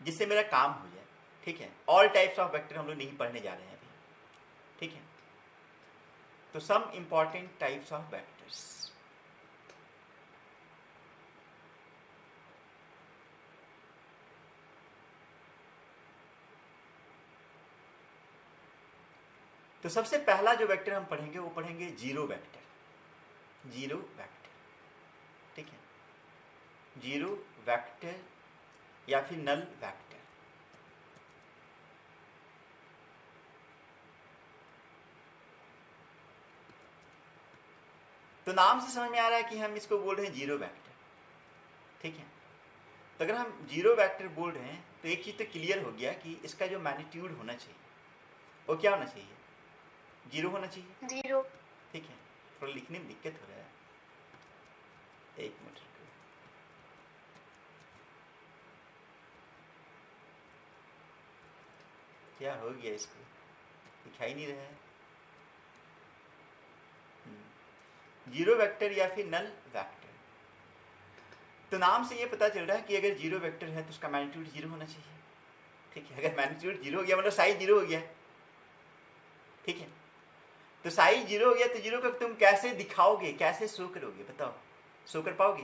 जिससे मेरा काम हो जाए। ठीक है, ऑल टाइप्स ऑफ वेक्टर हम लोग नहीं पढ़ने जा रहे हैं अभी। ठीक है, तो some important types of vectors. तो सबसे पहला जो वेक्टर हम पढ़ेंगे वो पढ़ेंगे जीरो वेक्टर। जीरो वेक्टर, ठीक है, जीरो वेक्टर या फिर नल वेक्टर। तो नाम से समझ में आ रहा है कि हम इसको बोल रहे हैं जीरो वेक्टर। ठीक है, तो अगर हम जीरो वेक्टर बोल रहे हैं तो एक चीज तो क्लियर हो गया कि इसका जो मैग्नीट्यूड होना चाहिए वो क्या होना चाहिए? जीरो होना चाहिए। जीरो। ठीक है, थोड़ा लिखने में दिक्कत हो रहा है, एक मिनट रुको। क्या हो गया इसको? दिखाई नहीं रहा है। जीरो वेक्टर या फिर नल वेक्टर। तो नाम से ये पता चल रहा है कि अगर जीरो वेक्टर है तो उसका मैग्नीट्यूड जीरो होना चाहिए। ठीक है, अगर मैग्नीट्यूड जीरो हो गया मतलब साइज जीरो हो गया। ठीक है, तो साइज जीरो हो गया तो जीरो को तुम कैसे दिखाओगे, कैसे शो करोगे, बताओ? शो कर पाओगे?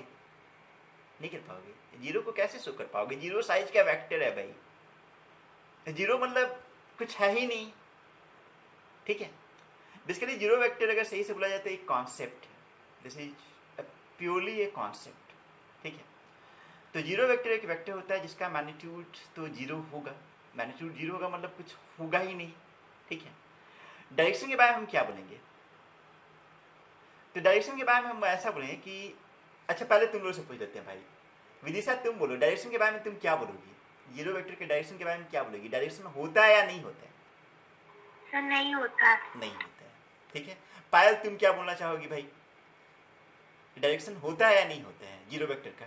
नहीं कर पाओगे। जीरो को कैसे शो कर पाओगे? जीरो साइज का वेक्टर है भाई, जीरो मतलब कुछ है ही नहीं। ठीक है, बेसिकली जीरो वेक्टर अगर सही से बोला जाए तो एक कॉन्सेप्ट है, this is purely a concept. ठीक है, तो जीरो वेक्टर एक वेक्टर होता है जिसका मैग्नीट्यूड तो जीरो होगा। मैग्नीट्यूड जीरो होगा मतलब कुछ होगा ही नहीं। ठीक है, डायरेक्शन के बारे में हम क्या बोलेंगे? तो डायरेक्शन के बारे में हम ऐसा बोलेंगे कि अच्छा पहले तुम लोग से पूछ देते हैं भाई, विदिशा तुम बोलो डायरेक्शन के बारे में तुम क्या बोलोगी? जीरो वेक्टर के डायरेक्शन के बारे में क्या बोलोगी? डायरेक्शन होता है या नहीं होता है? सर नहीं होता है। नहीं होता है। ठीक है, पायल तुम क्या बोलना चाहोगी भाई? डायरेक्शन होता है या नहीं होता है जीरो वेक्टर का?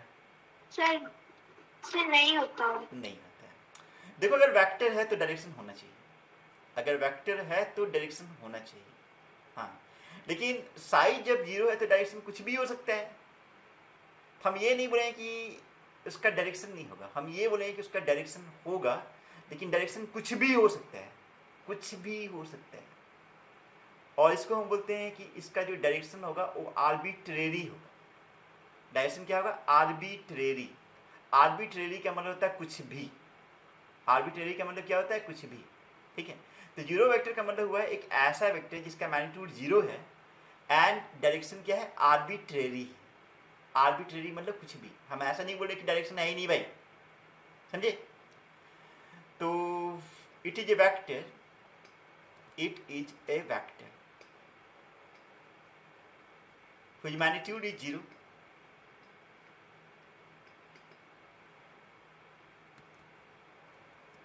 सर नहीं होता। नहीं होता है। देखो, अगर वेक्टर है तो डायरेक्शन होना चाहिए। अगर वेक्टर है तो डायरेक्शन होना चाहिए, हाँ। लेकिन साइज जब जीरो है तो डायरेक्शन कुछ भी हो सकता है। हम ये नहीं बोलेंगे कि उसका डायरेक्शन नहीं होगा, हम ये बोलेंगे कि उसका डायरेक्शन होगा, लेकिन डायरेक्शन कुछ भी हो सकता है, कुछ भी हो सकता है। और इसको हम बोलते हैं कि इसका जो डायरेक्शन होगा वो आर्बिट्रेरी होगा। डायरेक्शन क्या होगा? आर्बिट्रेरी। आर्बिट्रेरी का मतलब होता है कुछ भी। आर्बिट्रेरी का मतलब क्या होता है? कुछ भी। ठीक है, तो जीरो वेक्टर का मतलब हुआ है एक ऐसा वेक्टर जिसका मैग्नीट्यूड जीरो है एंड डायरेक्शन क्या है? आर्बिट्रेरी। आर्बिट्रेरी मतलब कुछ भी। हम ऐसा नहीं बोले कि डायरेक्शन है ही नहीं भाई, समझे? तो it is a vector, it is a vector whose magnitude is zero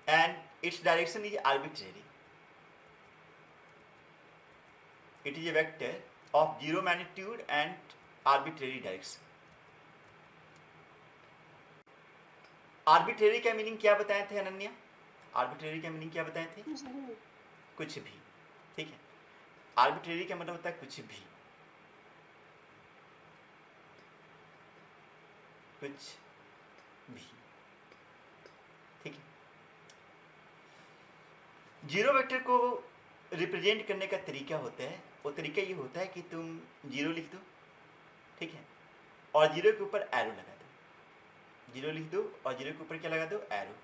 and its direction is arbitrary. It is a vector of zero magnitude and arbitrary direction. Arbitrary का मीनिंग क्या बताए थे अनन्या? आर्बिट्रेरी का मीनिंग क्या बताए थे? कुछ भी। ठीक है, आर्बिट्रेरी का मतलब होता है कुछ भी, कुछ भी। ठीक है, जीरो वेक्टर को रिप्रेजेंट करने का तरीका होता है, वो तरीका ये होता है कि तुम जीरो लिख दो, ठीक है, और जीरो के ऊपर एरो लगा दो। जीरो लिख दो और जीरो के ऊपर क्या लगा दो? एरो।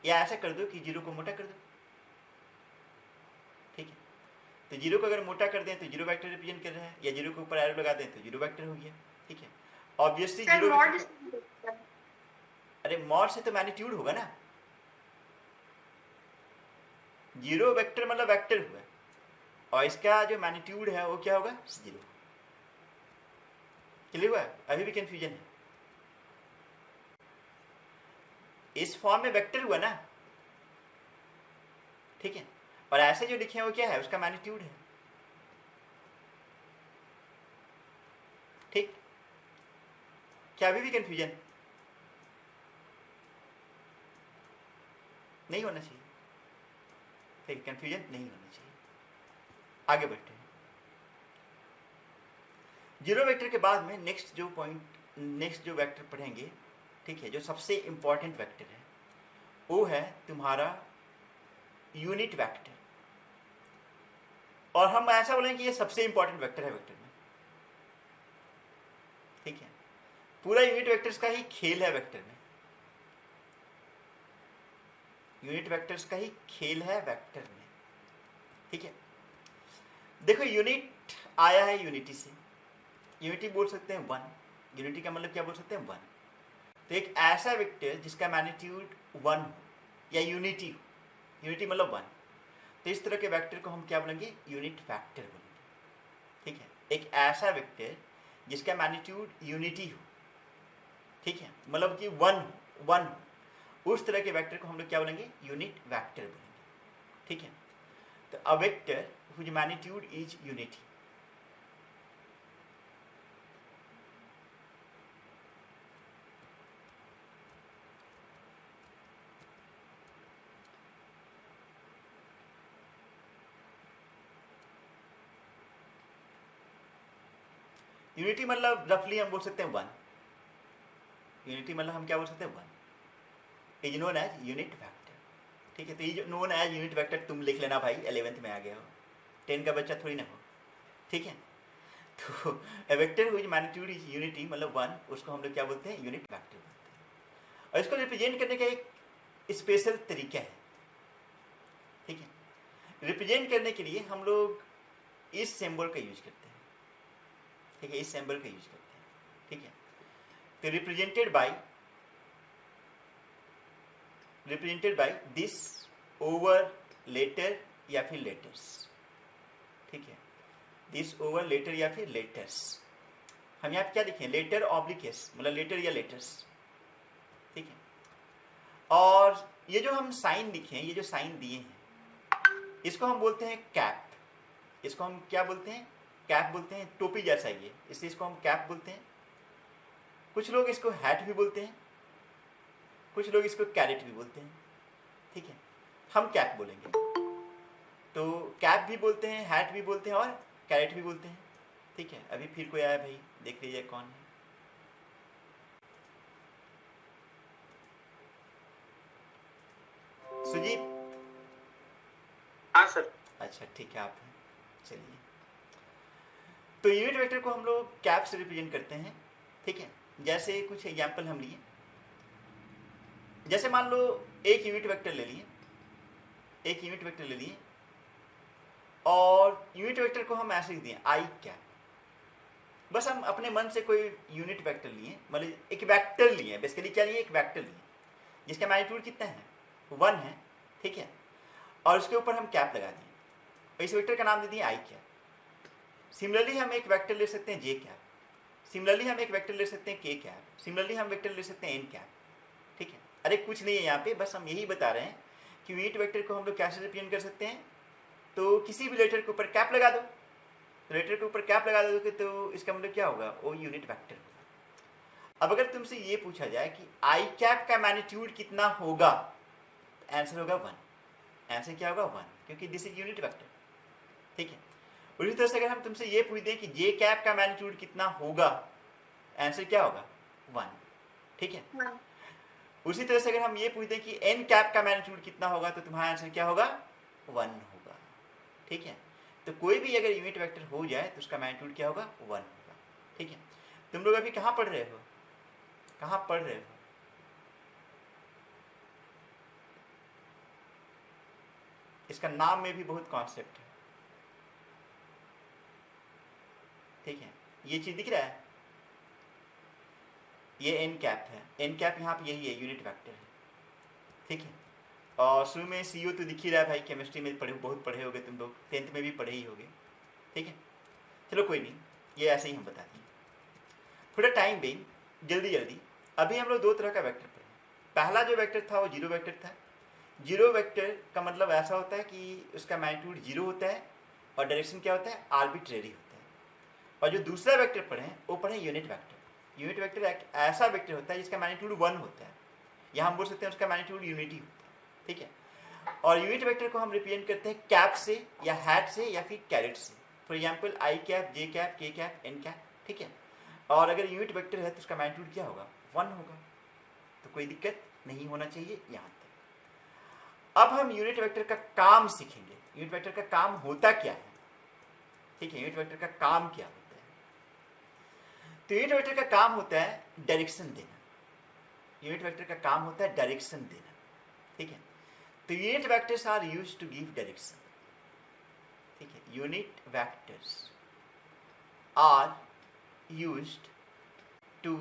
या ऐसा कर दो कि जीरो को मोटा कर दो। ठीक है, तो जीरो को अगर मोटा कर दें तो जीरो वेक्टर रिप्रेजेंट कर रहा है, या जीरो के ऊपर एरो लगा दें तो जीरो वेक्टर हो गया। ठीक है, ऑब्वियसली जीरो, अरे मॉड से तो मैग्नीट्यूड होगा ना। जीरो वेक्टर मतलब वेक्टर हुआ, और इसका जो मैग्नीट्यूड है वो क्या होगा? जीरो। क्लियर हुआ? अभी भी कंफ्यूजन है? इस फॉर्म में वेक्टर हुआ ना, ठीक है, और ऐसे जो लिखे हैं वो क्या है? उसका मैग्नीट्यूड है। ठीक, क्या अभी भी कंफ्यूजन? नहीं होना चाहिए। ठीक, कंफ्यूजन नहीं होना चाहिए। आगे बढ़ते हैं। जीरो वेक्टर के बाद में नेक्स्ट जो वेक्टर पढ़ेंगे, ठीक है, जो सबसे इंपॉर्टेंट वेक्टर है वो है तुम्हारा यूनिट वेक्टर। और हम ऐसा बोलेंगे कि ये सबसे इंपॉर्टेंट वेक्टर है वेक्टर में। ठीक है, पूरा यूनिट वेक्टर्स का ही खेल है वेक्टर में। यूनिट वेक्टर्स का ही खेल है वेक्टर में। ठीक है, देखो यूनिट आया है यूनिटी से। यूनिटी बोल सकते हैं वन। यूनिटी का मतलब क्या बोल सकते हैं? वन। तो एक ऐसा वेक्टर जिसका मैग्नीट्यूड वन हो या यूनिटी हो, यूनिटी मतलब वन, तो इस तरह के वेक्टर को हम क्या बोलेंगे? यूनिट वेक्टर बोलेंगे। ठीक है, एक ऐसा वेक्टर जिसका मैग्नीट्यूड यूनिटी हो, ठीक है, मतलब कि वन हो, उस तरह के वेक्टर को हम लोग क्या बोलेंगे? यूनिट वेक्टर बोलेंगे। ठीक है, तो a vector whose magnitude is unity। Unity मतलब रफली हम बोल सकते हैं वन। यूनिटी मतलब हम क्या बोल सकते हैं, 1 is known as unit vector. ठीक है, तो ये जो नोन एज यूनिट वेक्टर तुम लिख लेना भाई, 11th में आ गया हो, 10 का बच्चा थोड़ी ना हो। ठीक है, तो ए वेक्टर हुईज मैग्नीट्यूड इज यूनिटी मतलब 1, उसको हम लोग क्या बोलते हैं, यूनिट वेक्टर बोलते हैं। और इसको रिप्रेजेंट करने का एक स्पेशल तरीका है। ठीक है, रिप्रेजेंट करने के लिए हम लोग इस सिंबल का यूज करते हैं। ठीक है, इस सिंबल का यूज करते हैं। ठीक है, तो represented by this over letter या फिर लेटर्स। ठीक है, दिस ओवर लेटर या फिर लेटर्स। हम यहाँ पे क्या लिखें, लेटर ऑब्लिक एस मतलब लेटर या लेटर्स। ठीक है, और ये जो हम साइन लिखे हैं, ये जो साइन दिए हैं, इसको हम बोलते हैं कैप। इसको हम क्या बोलते हैं, कैप बोलते हैं, टोपी जैसा ये, इसलिए इसको हम कैप बोलते हैं। कुछ लोग इसको हैट भी बोलते हैं, कुछ लोग इसको कैरेट भी बोलते हैं। ठीक है, हम कैप बोलेंगे, तो कैप भी बोलते हैं, हैट भी बोलते हैं और कैरेट भी बोलते हैं। ठीक है, अभी फिर कोई आया भाई, देख लीजिए कौन है। सुजीत? हाँ सर। अच्छा ठीक है, आप हैं, चलिए। तो यूनिट वेक्टर को हम लोग कैप से रिप्रेजेंट करते हैं। ठीक है, जैसे कुछ एग्जाम्पल हम लिए, जैसे मान लो एक यूनिट वेक्टर ले लिए, एक यूनिट वेक्टर ले लिए और यूनिट वेक्टर को हम ऐसे दिए आई कैप। बस हम अपने मन से कोई यूनिट वेक्टर लिए, मतलब एक वेक्टर लिए, बेसिकली क्या लिए, एक वेक्टर लिए जिसका मैग्नीट्यूड कितना है, 1 है। ठीक है, और उसके ऊपर हम कैप लगा दिए और इस वेक्टर का नाम दे दिए आई कैप। सिमिलरली हम एक वेक्टर ले सकते हैं जे कैप, सिमिलरली हम एक वेक्टर ले सकते हैं के कैप, सिमिलरली हम वेक्टर ले सकते हैं एन कैप। ठीक है, अरे कुछ नहीं है यहाँ पे, बस हम यही बता रहे हैं कि यूनिट वेक्टर को हम लोग कैसे रिप्रेजेंट कर सकते हैं। तो किसी भी लेटर के ऊपर कैप लगा दो, तो लेटर के ऊपर कैप लगा दोगे तो इसका मतलब क्या होगा, वो यूनिट वेक्टर होगा। अब अगर तुमसे ये पूछा जाए कि आई कैप का मैग्नीट्यूड कितना होगा, आंसर होगा 1। आंसर क्या होगा, 1, क्योंकि दिस इज यूनिट वेक्टर। ठीक है, उसी तरह से अगर हम तुमसे ये पूछ दें कि जे कैप का मैग्नीट्यूड कितना होगा, आंसर क्या होगा, 1। ठीक है, उसी तरह से अगर हम ये पूछ दें कि एन कैप का मैग्नीट्यूड कितना होगा, तो तुम्हारा आंसर क्या होगा, 1 होगा। ठीक है, तो कोई भी अगर यूनिट वेक्टर हो जाए तो उसका मैग्नीट्यूड क्या होगा, 1 होगा। ठीक है, तुम लोग अभी कहाँ पढ़ रहे हो, कहाँ पढ़ रहे हो? इसका नाम में भी बहुत कॉन्सेप्ट है। ठीक है, ये चीज दिख रहा है, ये एन कैप है, एन कैप यहाँ पे यही है, यूनिट वेक्टर है। ठीक है, और शुरू में सीओ तो दिख ही रहा है भाई, केमिस्ट्री में बहुत पढ़े होगे तुम लोग, 10th में भी पढ़े ही होगे। ठीक है, चलो कोई नहीं, ये ऐसे ही हम बता दें थोड़ा टाइम बेइंग, जल्दी। अभी हम लोग 2 तरह का वेक्टर पढ़े। पहला जो वेक्टर था वो जीरो वेक्टर था। जीरो वेक्टर का मतलब ऐसा होता है कि उसका मैग्नीट्यूड 0 होता है और डायरेक्शन क्या होता है, आर्बिट्रेरी होता है। और जो दूसरा वेक्टर पढ़े वो पढ़े यूनिट वेक्टर। यूनिट वेक्टर एक ऐसा वेक्टर होता है जिसका मैग्नीट्यूड 1 होता है, या हम बोल सकते हैं उसका मैग्नीट्यूड यूनिटी होता है। ठीक है, और यूनिट वेक्टर को हम रिप्रेजेंट करते हैं कैप से या हैट से या फिर कैरेट से। For example I cap, J cap, के कैप, एन कैप। ठीक है, और अगर यूनिट वेक्टर है तो उसका मैग्नीट्यूड क्या होगा, 1 होगा। तो कोई दिक्कत नहीं होना चाहिए यहाँ तक। अब हम यूनिट वेक्टर का काम सीखेंगे, यूनिट वेक्टर का काम होता क्या है। ठीक है, यूनिट वेक्टर का काम क्या होता है? तो यूनिट वेक्टर का काम होता है डायरेक्शन देना। यूनिट वेक्टर का काम होता है डायरेक्शन देना। ठीक है, तो unit vectors are used to give direction. ठीक है, unit vectors are used to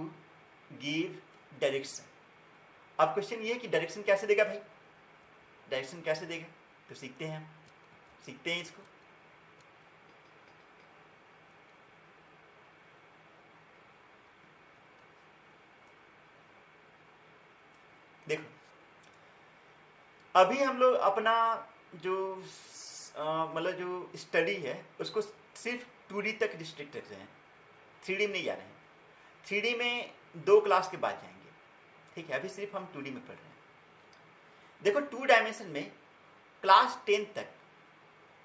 give direction. अब क्वेश्चन ये है कि डायरेक्शन कैसे देगा भाई, डायरेक्शन कैसे देगा? तो सीखते हैं, हम सीखते हैं इसको। देखो, अभी हम लोग अपना जो मतलब जो स्टडी है उसको सिर्फ 2D तक रिस्ट्रिक्ट रख रहे हैं, 3D में नहीं जा रहे हैं। 3D में 2 क्लास के बाद जाएंगे। ठीक है, अभी सिर्फ हम 2D में पढ़ रहे हैं। देखो, 2 डायमेंशन में क्लास 10 तक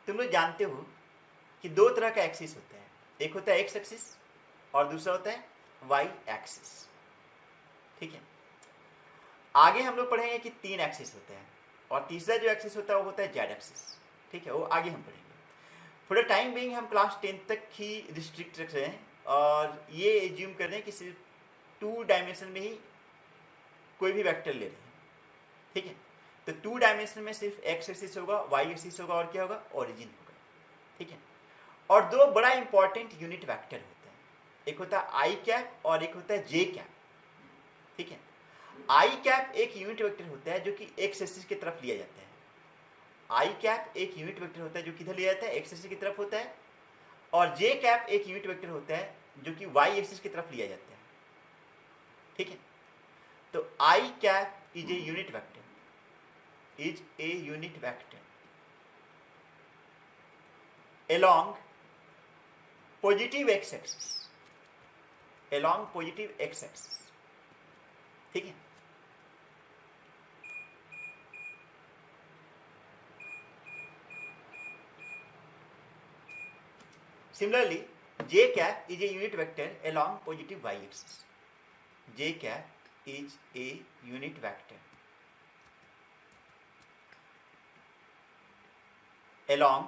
तुम लोग जानते हो कि 2 तरह का एक्सिस होता है, एक होता है एक्स एक्सिस और दूसरा होता है वाई एक्सिस। ठीक ठीक है। आगे हम लोग पढ़ेंगे कि 3 एक्सिस होते हैं और तीसरा जो एक्सिस होता है वो होता है जेड एक्सिस, ठीक है, वो आगे हम पढ़ेंगे। फॉर द टाइम बीइंग हम क्लास 10 तक ही रिस्ट्रिक्ट रख रहे हैं और ये एज्यूम कर रहे हैं कि सिर्फ 2 डायमेंशन में ही कोई भी वेक्टर ले रहे हैं, ठीक है। तो 2 डायमेंशन में सिर्फ एक्स एक्सिस होगा, वाई एक्सिस होगा और क्या होगा, ओरिजिन होगा, ठीक है। और 2 बड़ा इंपॉर्टेंट यूनिट वेक्टर होते हैं, एक होता है आई कैप और एक होता है जे कैप, ठीक है। आई कैप एक यूनिट वेक्टर होता है जो कि एक्स एक्सिस की तरफ लिया जाता है। आई कैप एक यूनिट वेक्टर होता है जो किधर लिया जाता है, एक्स एक्सिस की तरफ होता है। और जे कैप एक यूनिट वेक्टर होता है जो कि वाई एक्सिस की तरफ लिया जाता है, ठीक है। तो I cap is a unit vector, is a unit vector along positive x-axis, along positive x-axis, ठीक है। Similarly, j cap is a unit vector along positive y-axis. J cap is a unit vector along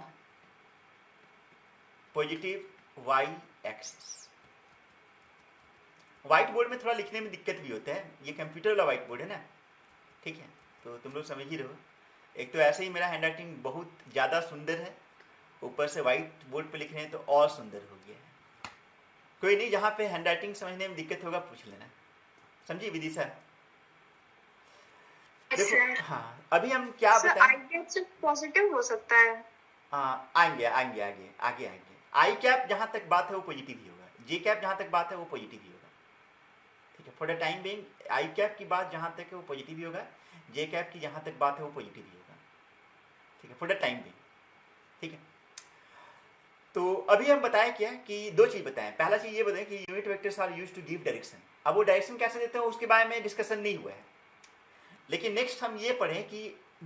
positive y axis. White board में थोड़ा लिखने में दिक्कत भी होता है, ये कंप्यूटर वाला व्हाइट बोर्ड है ना, ठीक है, तो तुम लोग समझ ही रहो। एक तो ऐसे ही मेरा हैंड राइटिंग बहुत ज़्यादा सुंदर है, ऊपर से व्हाइट बोर्ड पे लिख रहे हैं तो और सुंदर हो गया है। कोई नहीं, जहाँ पे हैंड राइटिंग समझने में दिक्कत होगा पूछ लेना, समझी विदिशा? देखो हाँ, अभी हम क्या बताएं, पॉजिटिव हो सकता है। हाँ, आगे आगे आई कैप जहां तक बात है वो पॉजिटिव ही होगा, जे कैप जहां तक बात है वो पॉजिटिव ही होगा, ठीक है। For the time being I cap की बात जहां तक है वो पॉजिटिव ही होगा, जे कैप की जहां तक बात है वो पॉजिटिव ही होगा, ठीक है, फॉर द टाइम बीइंग, ठीक है। तो अभी हम बताएं क्या कि 2 चीज बताएं। पहला चीज ये बताएं कि unit vectors are used to give direction. अब वो डायरेक्शन कैसे देते हैं उसके बारे में डिस्कशन नहीं हुआ है, लेकिन नेक्स्ट हम ये पढ़ें कि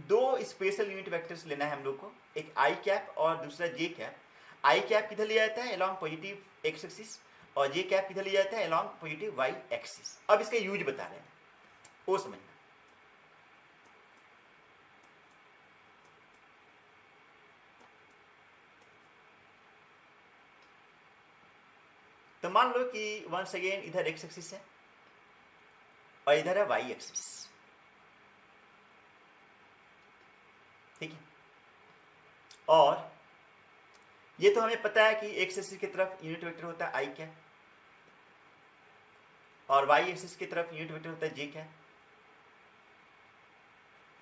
2 स्पेशल यूनिट वेक्टर्स लेना है हम लोग को, एक आई कैप और दूसरा जे कैप। आई कैप किधर लिया जाता है, अलोंग पॉजिटिव एक्स एक्सिस, और जे कैप किधर लिया जाता है, अलोंग पॉजिटिव वाई एक्सिस। अब इसका यूज बता रहे हैं, वो समझना। तो मान लो कि वंस अगेन इधर एक्स एक्सिस है और इधर है वाई एक्सिस, ठीक है। और ये तो हमें पता है कि एक्स एक्सिस की तरफ यूनिट वेक्टर होता है आई कैप और वाई एक्सिस की तरफ यूनिट वेक्टर होता है जे कैप,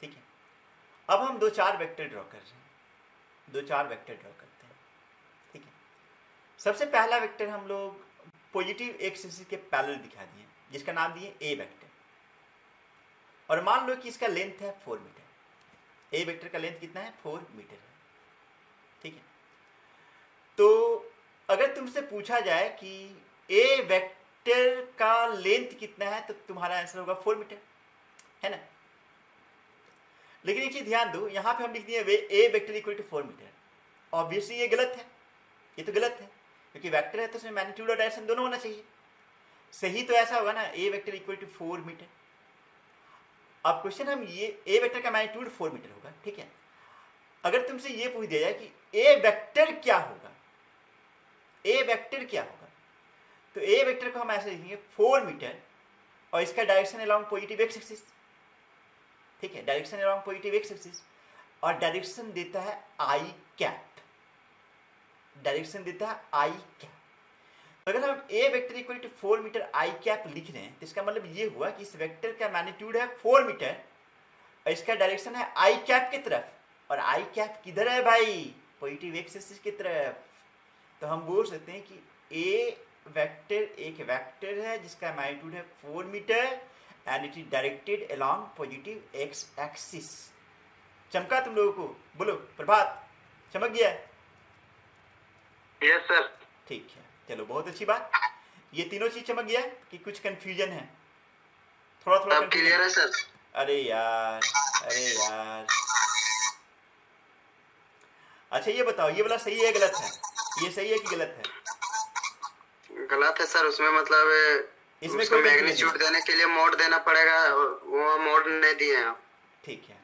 ठीक है। अब हम 2-4 वेक्टर ड्रॉ कर रहे हैं, 2-4 वेक्टर ड्रॉ करते हैं, ठीक है। सबसे पहला वेक्टर हम लोग पॉजिटिव एक्स एक्सिस के पैरेलल दिखा दिए, जिसका नाम दिए ए वेक्टर, और मान लो कि इसका लेंथ है 4 मीटर। ए वेक्टर का लेंथ कितना है, 4 मीटर है, ठीक है। तो अगर तुमसे पूछा जाए कि ए वेक्टर का लेंथ कितना है तो तुम्हारा आंसर होगा 4 मीटर, है ना। लेकिन एक चीज ध्यान दो, यहां पे हम लिख दिए A vector equal to 4 metre. Obviously ये गलत है, ये तो गलत है, क्योंकि वेक्टर है तो उसमें मैग्नीट्यूड और डायरेक्शन दोनों होना चाहिए। सही तो ऐसा होगा ना, ए वेक्टर इक्वल टू 4 मीटर। अब क्वेश्चन हम ये ए वेक्टर का मैग्नीट्यूड 4 मीटर होगा, ठीक है। अगर तुमसे ये पूछ दिया जाए कि ए वेक्टर क्या होगा, ए वेक्टर क्या होगा, तो ए वेक्टर को हम ऐसे लिखेंगे 4 मीटर और इसका direction along positive x axis, ठीक है, direction along positive x axis, और डायरेक्शन देता है आई कैप, डायरेक्शन देता है आई कैप। अगर हम A vector equal to 4 metre I cap लिख रहे हैं तो इसका मतलब ये हुआ कि इस वेक्टर का मैग्नीट्यूड है 4 मीटर और इसका डायरेक्शन है आई कैप की तरफ, और आई कैप किधर है भाई, पॉजिटिव एक्स एक्सिस की तरफ। तो हम बोल सकते हैं कि ए वेक्टर एक वेक्टर है जिसका मैग्नीट्यूड है 4 metre and it is directed along positive x axis. चमका तुम लोगों को, बोलो प्रभात, चमक गया? Yes sir. ठीक है, चलो बहुत अच्छी बात। ये तीनों चीज चमक गया कि कुछ कंफ्यूजन है, थोड़ा थोड़ा क्लियर है सर। अरे यार, अरे यार, अच्छा ये बताओ, ये वाला सही है गलत है, ये सही है कि गलत है? गलत है सर, उसमें मतलब इसमें उसका कोई confusion मैग्नीट्यूड नहीं। देने के लिए मोड देना पड़ेगा, वो मोड नहीं दिए हैं। ठीक है,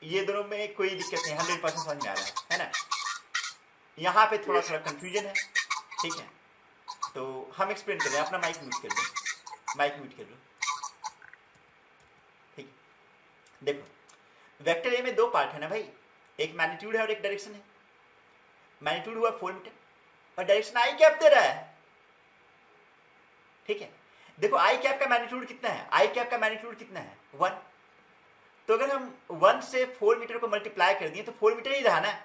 ये दोनों में कोई दिक्कत नहीं, 100% समझ में आ रहा है ना। यहाँ पे थोड़ा थोड़ा कंफ्यूजन है, ठीक है, तो हम एक्सप्लेन कर रहे हैं। अपना माइक म्यूट कर लो, माइक म्यूट कर लो, ठीक है। देखो वेक्टर ए में दो पार्ट है ना भाई, एक मैग्नीट्यूड है और एक डायरेक्शन है। मैग्नीट्यूड हुआ 4 मीटर और डायरेक्शन आई कैप दे रहा है, ठीक है। देखो आई कैप का मैग्नीट्यूड कितना है, आई कैप का मैग्नीट्यूड कितना है 1, तो अगर हम 1 से 4 मीटर को मल्टीप्लाई कर दिए तो 4 मीटर ही रहा ना।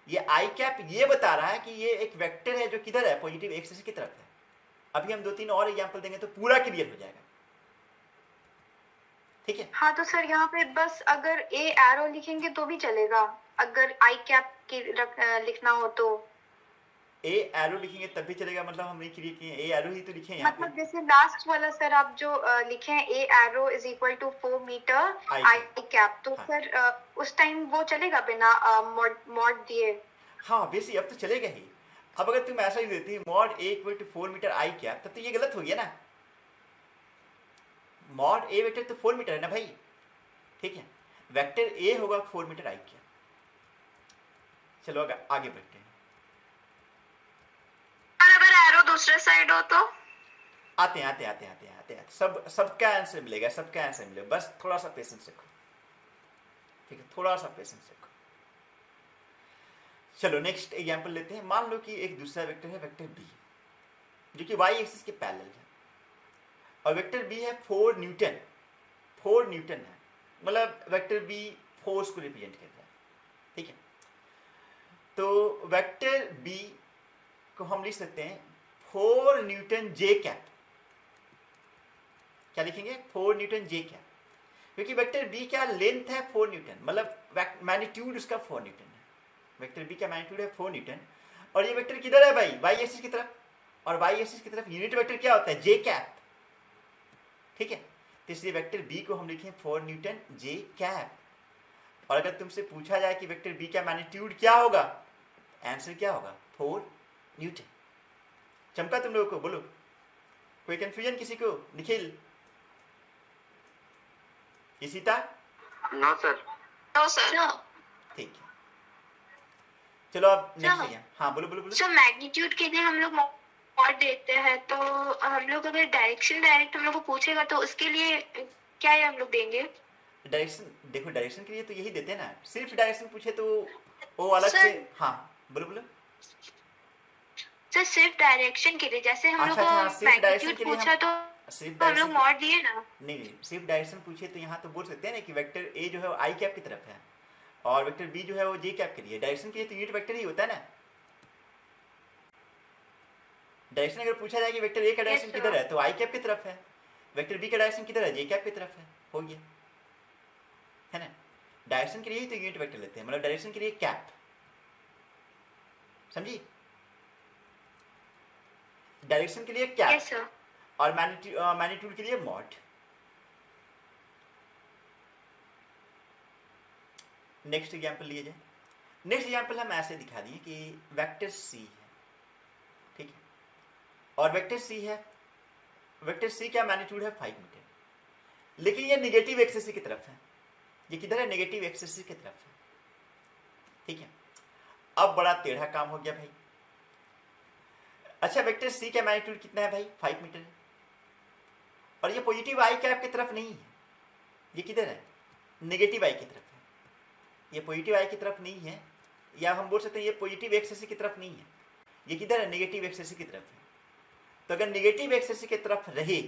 ये आई कैप ये बता रहा है कि ये एक वेक्टर है जो किधर है, पॉजिटिव एक्सिस की तरफ है। अभी हम 2-3 और एग्जांपल देंगे तो पूरा क्लियर हो जाएगा, ठीक है। हाँ तो सर यहाँ पे बस अगर ए एरो लिखेंगे तो भी चलेगा, अगर आई कैप लिखना हो तो। ए एरो लिखेंगे तब भी चलेगा, मतलब हम नहीं किए ए एरो ही तो लिखे यहाँ मतलब पे। जैसे लास्ट वाला सर आप जो लिखे हैं A arrow is equal to 4 metre I I cap, तो हाँ। सर उस टाइम वो चलेगा बिना मॉड दिए? हाँ बेसी अब तो चलेगा ही। अब अगर तुम ऐसा ही देती mod A equal to 4 metre I cap, तब तो ये गलत हो गया ना। मॉड ए वेक्टर तो 4 मीटर है ना भाई, ठीक है। वेक्टर ए होगा 4 मीटर आई कैप। चलो आगे बढ़ते हैं। और अगर एरो दूसरे साइड हो तो? आते हैं सबका आंसर मिलेगा, सबका आंसर मिलेगा, बस थोड़ा सा पेशेंस रखो, ठीक है, थोड़ा सा पेशेंस रखो। चलो नेक्स्ट एग्जांपल लेते हैं। मान लो कि एक दूसरा वेक्टर है वेक्टर बी, जो कि वाई एक्सिस के पैरेलल है, और वेक्टर बी है 4 न्यूटन। 4 न्यूटन है, मतलब वेक्टर बी फोर्स को रिप्रेजेंट कर रहा है, ठीक है। तो वेक्टर बी को हम लिख सकते हैं 4 न्यूटन जे कैप। क्या लिखेंगे? 4 न्यूटन जे कैप, क्योंकि वेक्टर बी का लेंथ है 4 न्यूटन, मतलब मैग्नीट्यूड उसका 4 न्यूटन है। वेक्टर बी का मैग्नीट्यूड है 4 न्यूटन, और ये वेक्टर किधर है भाई? वाई एक्सिस की तरफ, और वाई एक्सिस की तरफ यूनिट वेक्टर क्या होता है? जे कैप, ठीक है। तो इसलिए वेक्टर बी को हम लिखें 4 न्यूटन जे कैप। और अगर तुमसे पूछा जाए कि वेक्टर बी का मैग्नीट्यूड क्या होगा, आंसर क्या होगा? 4 न्यूटन। चमका तुम लोगों को? बोलो, कोई कंफ्यूजन किसी को? Nikhil, Isita? No sir. No sir. ठीक है, चलो अब नेक्स्ट है। हाँ बोलो बोलो बोलो। सर मैग्नीट्यूड के लिए हम लोग मॉड देते हैं, तो हम लोग अगर डायरेक्शन डायरेक्ट हम लोग को पूछेगा तो उसके लिए क्या हम लोग देंगे? डायरेक्शन, देखो डायरेक्शन के लिए तो यही देते हैं ना, सिर्फ डायरेक्शन पूछे तो वो अलग सर, से। हाँ बोलो बोलो। सर सिर्फ डायरेक्शन के लिए, जैसे हम लोग अच्छा, को सिर्फ डायरेक्शन मैग्नीट्यूड के लिए पूछा तो सिर्फ हम लोग डायरेक्शन, मॉड दिए ना? नहीं सिर्फ डायरेक्शन पूछे तो यहाँ तो बोल सकते हैं ना कि वेक्टर ए जो है वो आई कैप की तरफ है, और वेक्टर बी जो है वो जे कैप के लिए। डायरेक्शन के लिए तो यूनिट वेक्टर ही होता है ना। डायरेक्शन अगर पूछा जाए कि वेक्टर ए का डायरेक्शन Yes, किधर है, तो आई कैप की तरफ है। वेक्टर बी का डायरेक्शन किधर है? जे कैप की तरफ है। हो गया, है ना। डायरेक्शन के लिए ही तो यूनिट वेक्टर लेते हैं, मतलब डायरेक्शन के लिए कैप, समझी? डायरेक्शन के लिए कैप, यस सर। और मैग्नीट्यूड के लिए मॉड। नेक्स्ट एग्जांपल लिए जाए। नेक्स्ट एग्जांपल हम ऐसे दिखा दिए कि वेक्टर सी है, ठीक है, और वेक्टर सी है, वेक्टर सी का मैग्नीट्यूड है 5 मीटर, लेकिन ये नेगेटिव एक्सिस की तरफ है। ये किधर है? नेगेटिव एक्सिस की तरफ है, ठीक है। अब बड़ा टेढ़ा काम हो गया भाई। अच्छा, वेक्टर सी का मैग्नीट्यूड कितना है भाई? 5 मीटर है, और ये पॉजिटिव आई कैप की तरफ नहीं है, ये किधर है? नेगेटिव आई की तरफ है। ये पॉजिटिव आई की तरफ नहीं है, या हम बोल सकते हैं ये पॉजिटिव एक्सिस की तरफ नहीं है, ये किधर है? नेगेटिव एक्सिस की तरफ है। तो अगर नेगेटिव एक्सिस की तरफ रहे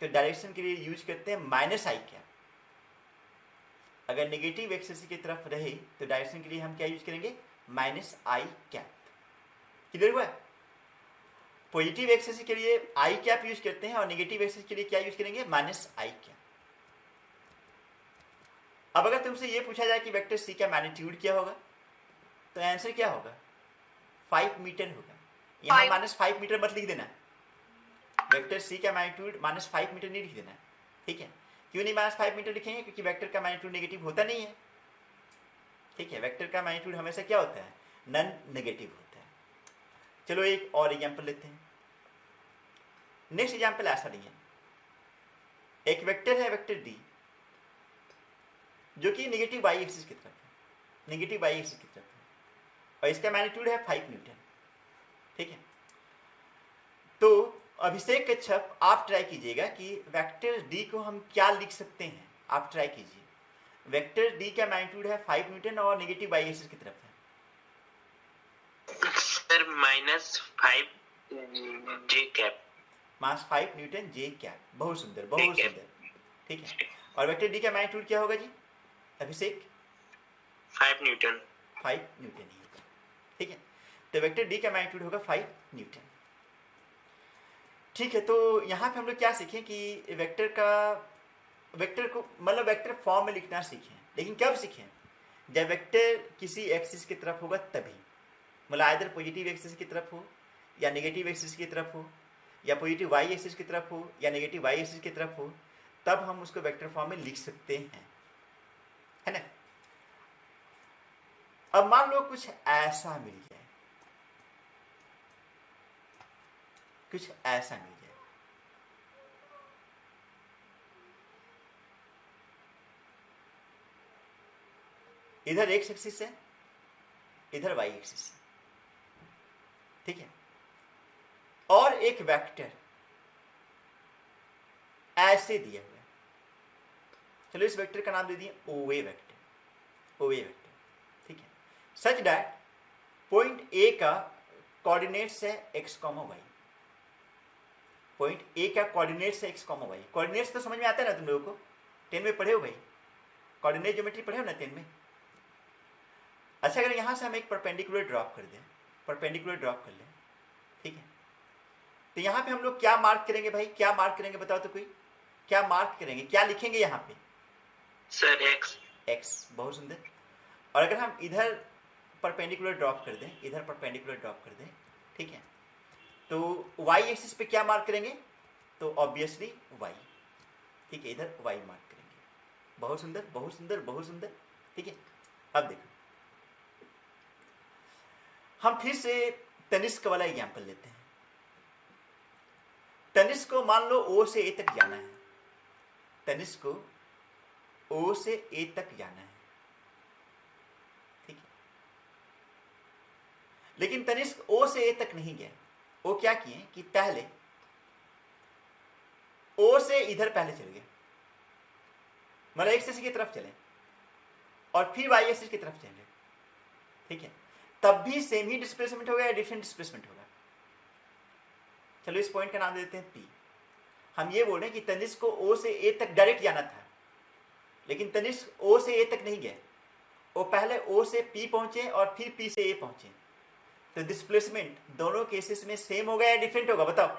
तो डायरेक्शन के लिए यूज करते हैं माइनस आई कैप। अगर नेगेटिव एक्सिस की तरफ रहे तो डायरेक्शन के लिए हम क्या यूज करेंगे? माइनस आई कैप। किधर हुआ? पॉजिटिव एक्सिस के लिए आई कैप यूज करते हैं, और नेगेटिव एक्सिस के लिए क्या यूज करेंगे? माइनस आई कैप। अब अगर तुमसे ये पूछा जाए कि वेक्टर सी का मैग्नीट्यूड क्या होगा, तो आंसर क्या होगा? 5 मीटर होगा। यहाँ माइनस 5 मीटर मत लिख देना, वेक्टर सी का मैग्नीट्यूड माइनस 5 मीटर नहीं लिख देना, ठीक है। क्यों नहीं माइनस 5 मीटर लिखेंगे? क्योंकि वेक्टर का मैग्नीट्यूड नेगेटिव होता नहीं है, ठीक है। वेक्टर का मैग्नीट्यूड हमेशा क्या होता है? नॉन नेगेटिव होता है। चलो एक और एग्जांपल लेते हैं। नेक्स्ट एग्जाम्पल ऐसा नहीं है, एक वेक्टर है वेक्टर डी जो कि नेगेटिव वाई एक्सिस की तरफ है, नेगेटिव वाई एक्सिस की तरफ है, और इसका मैग्नीट्यूड है 5 न्यूटन। ठीक है, तो अभिषेक कच्छप आप ट्राई कीजिएगा कि वेक्टर डी को हम क्या लिख सकते हैं। आप ट्राई कीजिए, वेक्टर डी का मैग्नीट्यूड है 5 न्यूटन और नेगेटिव वाई एक्सिस की तरफ है। सर -5 जे कैप, -5 न्यूटन जे कैप। बहुत सुंदर, बहुत सुंदर। ठीक है, और वेक्टर डी का मैग्नीट्यूड क्या होगा जी अभिषेक? 5 न्यूटन। 5 न्यूटन ही होगा। ठीक है, तो वेक्टर डी का मैग्नीट्यूड होगा 5 न्यूटन। ठीक है, तो यहाँ पे हम लोग क्या सीखें कि वेक्टर को मतलब वेक्टर फॉर्म में लिखना सीखें, लेकिन कब सीखें? जब वेक्टर किसी एक्सिस की तरफ होगा तभी, मतलब आइदर पॉजिटिव एक्सिस की तरफ हो या नेगेटिव एक्सिस की तरफ हो, या पॉजिटिव वाई एक्सिस की तरफ हो या नेगेटिव वाई एक्सिस की तरफ हो, तब हम उसको वेक्टर फॉर्म में लिख सकते हैं, है ना। अब मान लो कुछ ऐसा मिल जाए, कुछ ऐसा मिल जाए, इधर एक्स एक्सिस है, इधर वाई एक्सिस है। ठीक है, और एक वेक्टर ऐसे दिया हुआ है, चलो इस वेक्टर का नाम दे दिए ओए वेक्टर, ओए वेक्टर। ठीक है, सच दैट पॉइंट ए का कोऑर्डिनेट्स है x, y। पॉइंट ए का कोऑर्डिनेट्स है x, y। कोऑर्डिनेट्स तो समझ में आता है ना तुम लोगों को, 10 में पढ़े हो भाई, कोऑर्डिनेट ज्योमेट्री पढ़े हो ना 10 में। अच्छा, अगर यहां से हम एक परपेंडिकुलर ड्रॉप कर दें, परपेंडिकुलर ड्रॉप कर लें, ठीक है, तो यहाँ पे हम लोग क्या मार्क करेंगे भाई? क्या मार्क करेंगे बताओ तो कोई, क्या मार्क करेंगे, क्या लिखेंगे यहाँ पे? Sir x. एक्स, बहुत सुंदर। और अगर हम इधर परपेंडिकुलर ड्रॉप कर दें, इधर परपेंडिकुलर ड्रॉप कर दें, ठीक है, तो वाई एक्सिस पे क्या मार्क करेंगे? तो ऑब्वियसली वाई। ठीक है, इधर वाई मार्क करेंगे। बहुत सुंदर, बहुत सुंदर, बहुत सुंदर। ठीक है, अब देखो हम फिर से तनिष्क वाला एग्जाम्पल लेते हैं। तनिष्क को मान लो ओ से ए तक जाना है, तनिष्क को ओ से ए तक जाना है। ठीक है, लेकिन तनिष्क ओ से ए तक नहीं गया। वो क्या किए कि पहले ओ से इधर पहले चल गए, मतलब एक्सिस की तरफ चले, और फिर वाई एक्सिस की तरफ चले। ठीक है, तब भी सेम ही डिस्प्लेसमेंट होगा या डिफरेंट डिस्प्लेसमेंट होगा? चलो इस पॉइंट का नाम देते हैं पी। हम ये बोल रहे हैं कि तनिष्क को ओ से ए तक डायरेक्ट जाना था, लेकिन तनिष्क ओ से ए तक नहीं गए, वो पहले ओ से पी पहुंचे और फिर पी से ए पहुंचे। तो डिस्प्लेसमेंट दोनों केसेस में सेम होगा या डिफरेंट होगा बताओ?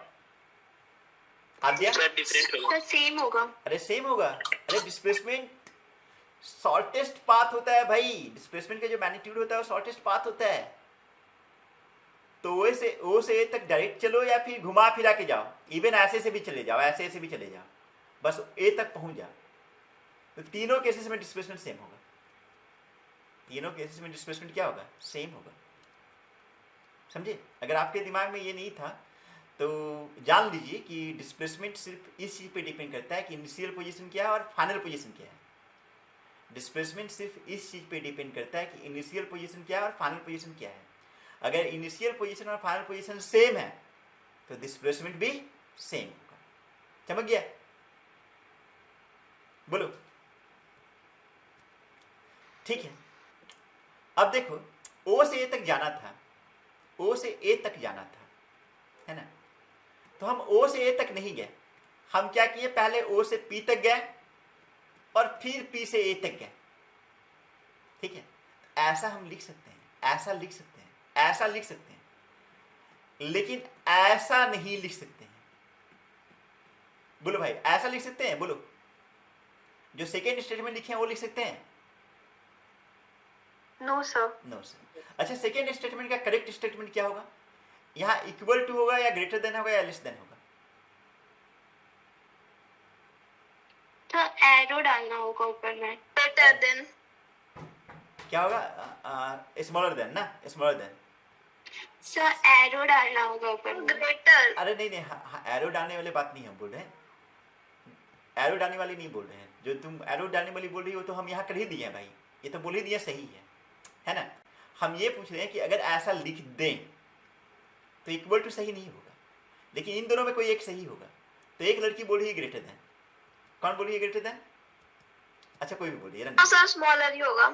आद्या? डिफरेंट होगा। सेम होगा। अरे सेम होगा। अरे डिस्प्लेसमेंट शॉर्टेस्ट पाथ होता है भाई, डिस्प्लेसमेंट का जो मैग्नीट्यूड होता है वो शॉर्टेस्ट पाथ होता है। तो ओ से ए तक डायरेक्ट चलो या फिर घुमा फिरा के जाओ, इवन ऐसे से भी चले जाओ, ऐसे ऐसे भी चले जाओ, बस ए तक पहुंच जाओ। तो तीनों केसेस में डिस्प्लेसमेंट सेम होगा, तीनों केसेस में डिस्प्लेसमेंट क्या होगा? सेम होगा। समझे? अगर आपके दिमाग में ये नहीं था तो जान लीजिए कि डिस्प्लेसमेंट सिर्फ इस चीज पे डिपेंड करता है कि इनिशियल पोजीशन क्या है और फाइनल पोजीशन क्या है। डिस्प्लेसमेंट सिर्फ इस चीज पे डिपेंड करता है कि इनिशियल पोजीशन क्या है और फाइनल पोजीशन क्या है। अगर इनिशियल पोजीशन और फाइनल पोजीशन सेम है तो डिस्प्लेसमेंट भी सेम होगा। समझ गया? बोलो। ठीक है, अब देखो ओ से ए तक जाना था, ओ से ए तक जाना था, है ना। तो हम ओ से ए तक नहीं गए, हम क्या किए? पहले ओ से पी तक गए और फिर पी से ए तक गए। ठीक है, ऐसा हम लिख सकते हैं, ऐसा लिख सकते हैं, ऐसा लिख सकते हैं, लेकिन ऐसा नहीं लिख सकते हैं। बोलो भाई, ऐसा लिख सकते हैं? बोलो, जो सेकेंड स्टेटमेंट लिखे हैं वो लिख सकते हैं? No sir. No sir. अच्छा, सेकेंड स्टेटमेंट का करेक्ट स्टेटमेंट क्या होगा? यहाँ इक्वल टू होगा या ग्रेटर देन होगा या लेस देन होगा? तो एरो डालना होगा ऊपर में। Greater than. क्या होगा? स्मॉलर देन ना, स्मॉलर देन। सर एरो डालना होगा ऊपर में। ग्रेटर। अरे नहीं नहीं, हाँ, एरो डालने वाली बात नहीं हम बोल रहे हैं, एरो डालने वाली नहीं बोल रहे हैं। जो तुम एरो डालने वाली बोल रही हो तो हम यहाँ कर ही दिए हैं भाई, ये तो बोल ही दिया, सही है ना। हम ये पूछ रहे हैं कि अगर ऐसा लिख दें तो इक्वल टू सही नहीं होगा, लेकिन इन दोनों में कोई एक सही होगा। तो एक लड़की बोल रही है ग्रेटर देन, कौन बोल रही है ग्रेटर देन? अच्छा कोई भी बोलिए ना, सर स्मॉलर ही होगा।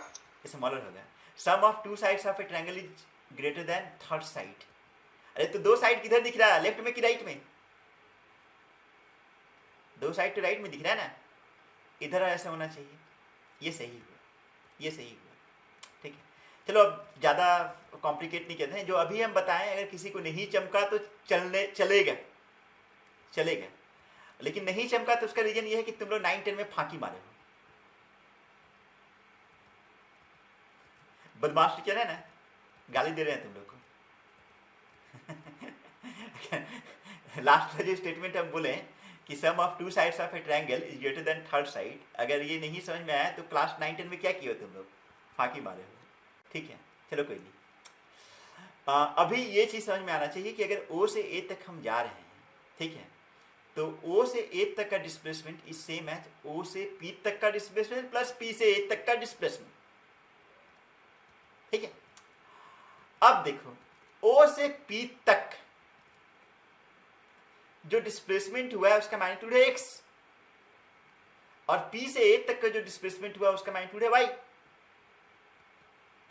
स्मॉलर होगा। Sum of two sides of a triangle is greater than third side. अरे तो दो साइड किधर दिख रहा है, लेफ्ट में कि राइट में? दो साइड तो राइट में दिख रहा है ना, इधर ऐसा होना चाहिए। ये सही हुआ, ये सही हुआ, ठीक है। चलो अब ज़्यादा कॉम्प्लिकेट नहीं करते हैं। जो अभी हम बताएं, अगर किसी को नहीं चमका तो चलेगा, लेकिन नहीं चमका तो उसका रीजन ये है कि तुम लोग 9-10 में फांकी मारे हो। बदमाश टीचर है ना, गाली दे रहे हैं तुम लोग को। लास्ट का जो स्टेटमेंट हम बोले कि sum of two sides of a triangle is greater than third side, अगर ये नहीं समझ में आया तो क्लास 9-10 में क्या किया तुम लोग? फांकी मारे हो, ठीक है। चलो कोई नहीं। अभी ये चीज़ समझ में आना चाहिए कि अगर O से A तक हम जा रहे हैं, ठीक है, तो O से A तक का displacement is same as O से P तक का डिस्प्लेसमेंट प्लस P से A तक का डिस्प्लेसमेंट, ठीक है। अब देखो O से P तक जो डिस्प्लेसमेंट हुआ है उसका मैग्नीट्यूड है x, और P से A तक का जो डिस्प्लेसमेंट हुआ है उसका मैग्नीट्यूड है y,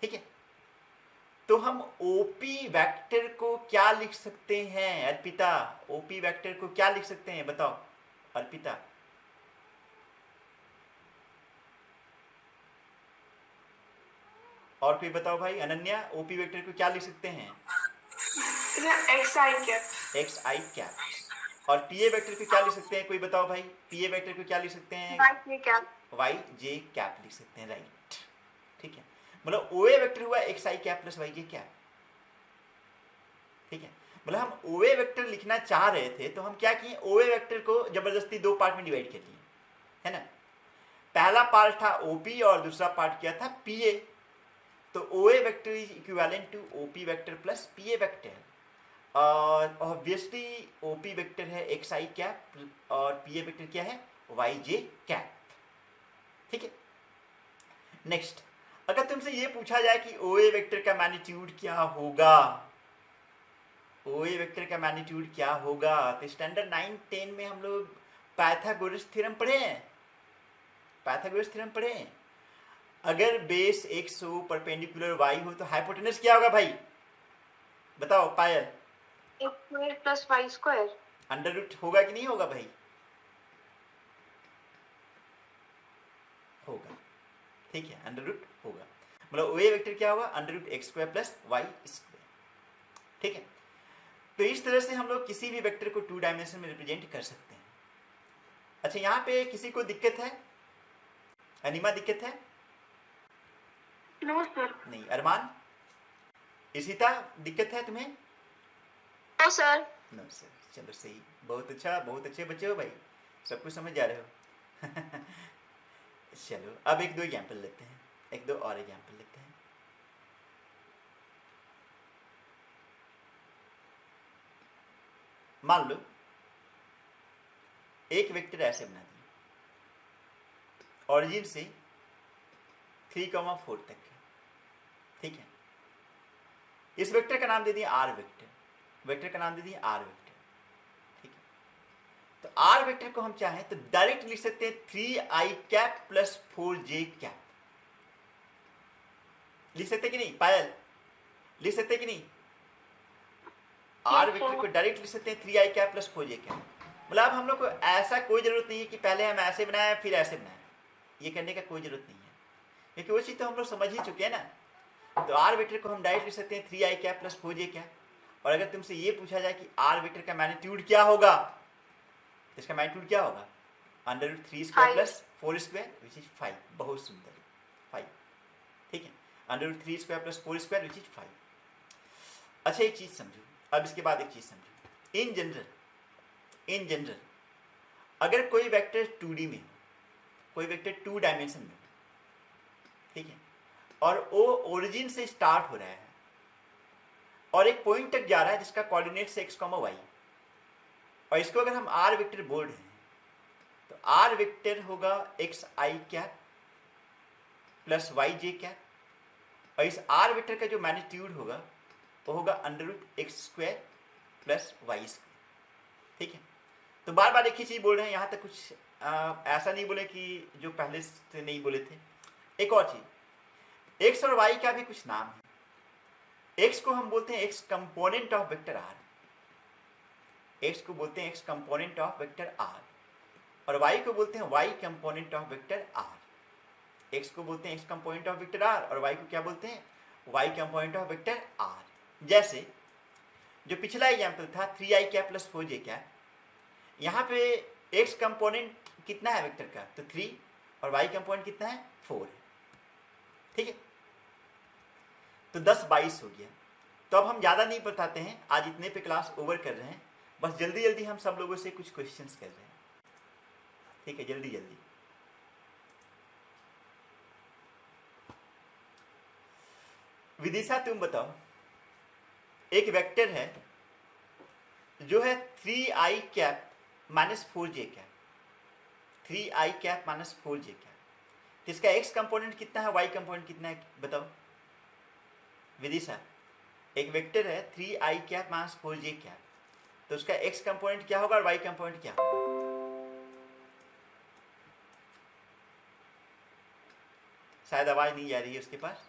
ठीक है। तो हम OP वेक्टर को क्या लिख सकते हैं अर्पिता? OP वेक्टर को क्या लिख सकते हैं बताओ अर्पिता? और कोई बताओ भाई, अनन्या, OP वेक्टर को क्या लिख सकते हैं? XI cap. XI cap. और PA वेक्टर को क्या लिख सकते हैं, कोई बताओ भाई? PA वेक्टर को क्या लिख सकते हैं? YJ cap. YJ कैप लिख सकते हैं, राइट, ठीक है। मतलब OA वेक्टर हुआ XI cap plus YJ cap, ठीक है। मतलब हम OA वेक्टर लिखना चाह रहे थे तो हम क्या किए, OA वेक्टर को जबरदस्ती दो पार्ट में डिवाइड कर लिए, है ना। पहला पार्ट था OP और दूसरा पार्ट क्या था, PA। तो OA vector is equivalent to OP vector plus PA vector, और ऑब्वियसली OP वेक्टर है XI कैप और PA वेक्टर क्या है, YJ कैप, ठीक है। नेक्स्ट, अगर तुमसे ये पूछा जाए कि OA वेक्टर का मैग्नीट्यूड क्या होगा, OA वेक्टर का मैग्नीट्यूड क्या होगा, तो स्टैंडर्ड 9-10 में हम लोग पाइथागोरस थ्योरम पढ़े हैं, पाइथागोरस थ्योरम पढ़े हैं। अगर बेस x हो, परपेंडिकुलर y हो, तो हाइपोटेनस क्या होगा भाई बताओ पायल? x² plus y²। Under root होगा कि नहीं होगा भाई? होगा, ठीक है, अंडर रूट होगा। मतलब OA वेक्टर क्या होगा, under root x² plus y², ठीक है। तो इस तरह से हम लोग किसी भी वेक्टर को 2 डायमेंशन में रिप्रेजेंट कर सकते हैं। अच्छा, यहाँ पे किसी को दिक्कत है? अनिमा दिक्कत है? No sir. नहीं। अरमान, इशिता दिक्कत है तुम्हें? No sir. नो सर, चलो सही, बहुत अच्छा, बहुत अच्छे बच्चे हो भाई, सब कुछ समझ जा रहे हो। चलो अब एक दो एग्जाम्पल लेते हैं, एक दो और एग्जाम्पल लेते हैं। मान लो एक वेक्टर ऐसे बना दिया, ऑरिजिन से 3,4 तक है, ठीक है। इस वेक्टर का नाम दे दिया R वेक्टर, वेक्टर का नाम दे दिया R वेक्टर, ठीक है। तो R वेक्टर को हम चाहें तो डायरेक्ट लिख सकते हैं 3i cap plus 4j cap, लिख सकते कि नहीं पायल? लिख सकते कि नहीं? R वेक्टर को डायरेक्ट लिख सकते हैं 3i cap plus 4j cap. मतलब हम लोग को ऐसा कोई जरूरत नहीं है कि पहले हम ऐसे बनाए फिर ऐसे बनाए, ये करने का कोई जरूरत नहीं है, क्योंकि वो चीज़ तो हम लोग समझ ही चुके हैं ना। तो R वेक्टर को हम डायरेक्ट लिख सकते हैं 3i cap plus 4j cap. और अगर तुमसे ये पूछा जाए कि R वेक्टर का मैग्नीट्यूड क्या होगा, तो इसका मैग्नीट्यूड क्या होगा, under root 3² plus 4² which is 5। बहुत सुंदर, 5, ठीक है। Under root 3² plus 4² which is 5। अच्छा एक चीज़ समझो, अब इसके बाद एक चीज़ समझो। इन जनरल अगर कोई वेक्टर 2D में हो, कोई वेक्टर 2 डायमेंशन में हो, ठीक है, और वो ओरिजिन से स्टार्ट हो रहा है और एक पॉइंट तक जा रहा है जिसका कोऑर्डिनेट्स x, y, और इसको अगर हम r वेक्टर बोल रहे हैं तो r वेक्टर होगा xi cap plus yj cap, और इस r वेक्टर का जो मैग्नीट्यूड होगा वो होगा √x² प्लस y²। ठीक है, तो बार बार एक ही चीज बोल रहे हैं, यहाँ तक कुछ ऐसा नहीं बोले कि जो पहले से नहीं बोले थे। एक और चीज, x और y का भी कुछ नाम है। x को हम बोलते हैं x component of vector r, x को बोलते हैं x component of vector r, और y को बोलते हैं y component of vector r। x को बोलते हैं x component of vector r और y को क्या बोलते हैं, y component of vector r। जैसे जो पिछला एग्जाम्पल था 3i cap plus 4j cap, यहाँ पे x कंपोनेंट कितना है वेक्टर का, तो 3, और y कंपोनेंट कितना है, 4 है। ठीक है, तो 10-22 हो गया। तो अब हम ज़्यादा नहीं बताते हैं, आज इतने पे क्लास ओवर कर रहे हैं, बस जल्दी जल्दी हम सब लोगों से कुछ क्वेश्चंस कर रहे हैं। ठीक है, जल्दी जल्दी। विदिशा तुम बताओ, एक वेक्टर है जो है 3i cap minus 4j cap, 3i cap minus 4j cap, इसका x कंपोनेंट कितना है, y कंपोनेंट कितना है, बताओ विदिशा। एक वेक्टर है 3i cap minus 4j cap, तो उसका x कंपोनेंट क्या होगा और y कंपोनेंट क्या होगा? शायद आवाज नहीं आ रही है उसके पास।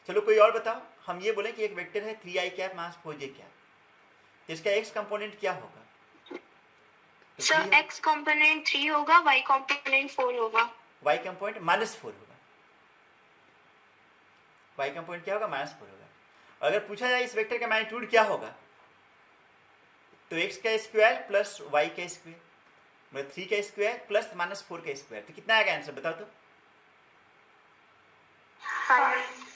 चलो कोई और बताओ। हम ये बोले कि एक वेक्टर है 3i cap minus 4j cap, तो इसका x कंपोनेंट क्या होगा? सर x कंपोनेंट 3 होगा, y कंपोनेंट 4 होगा। y कंपोनेंट माइनस 4 होगा, y कंपोनेंट क्या होगा, माइनस 4 होगा। अगर पूछा जाए इस वेक्टर का मैग्नीट्यूड क्या होगा, तो x का स्क्वायर प्लस y का स्क्वायर, मतलब 3 का स्क्वायर प्लस माइनस 4 का स्क्वायर, तो कितना आएगा आंसर बताओ तो?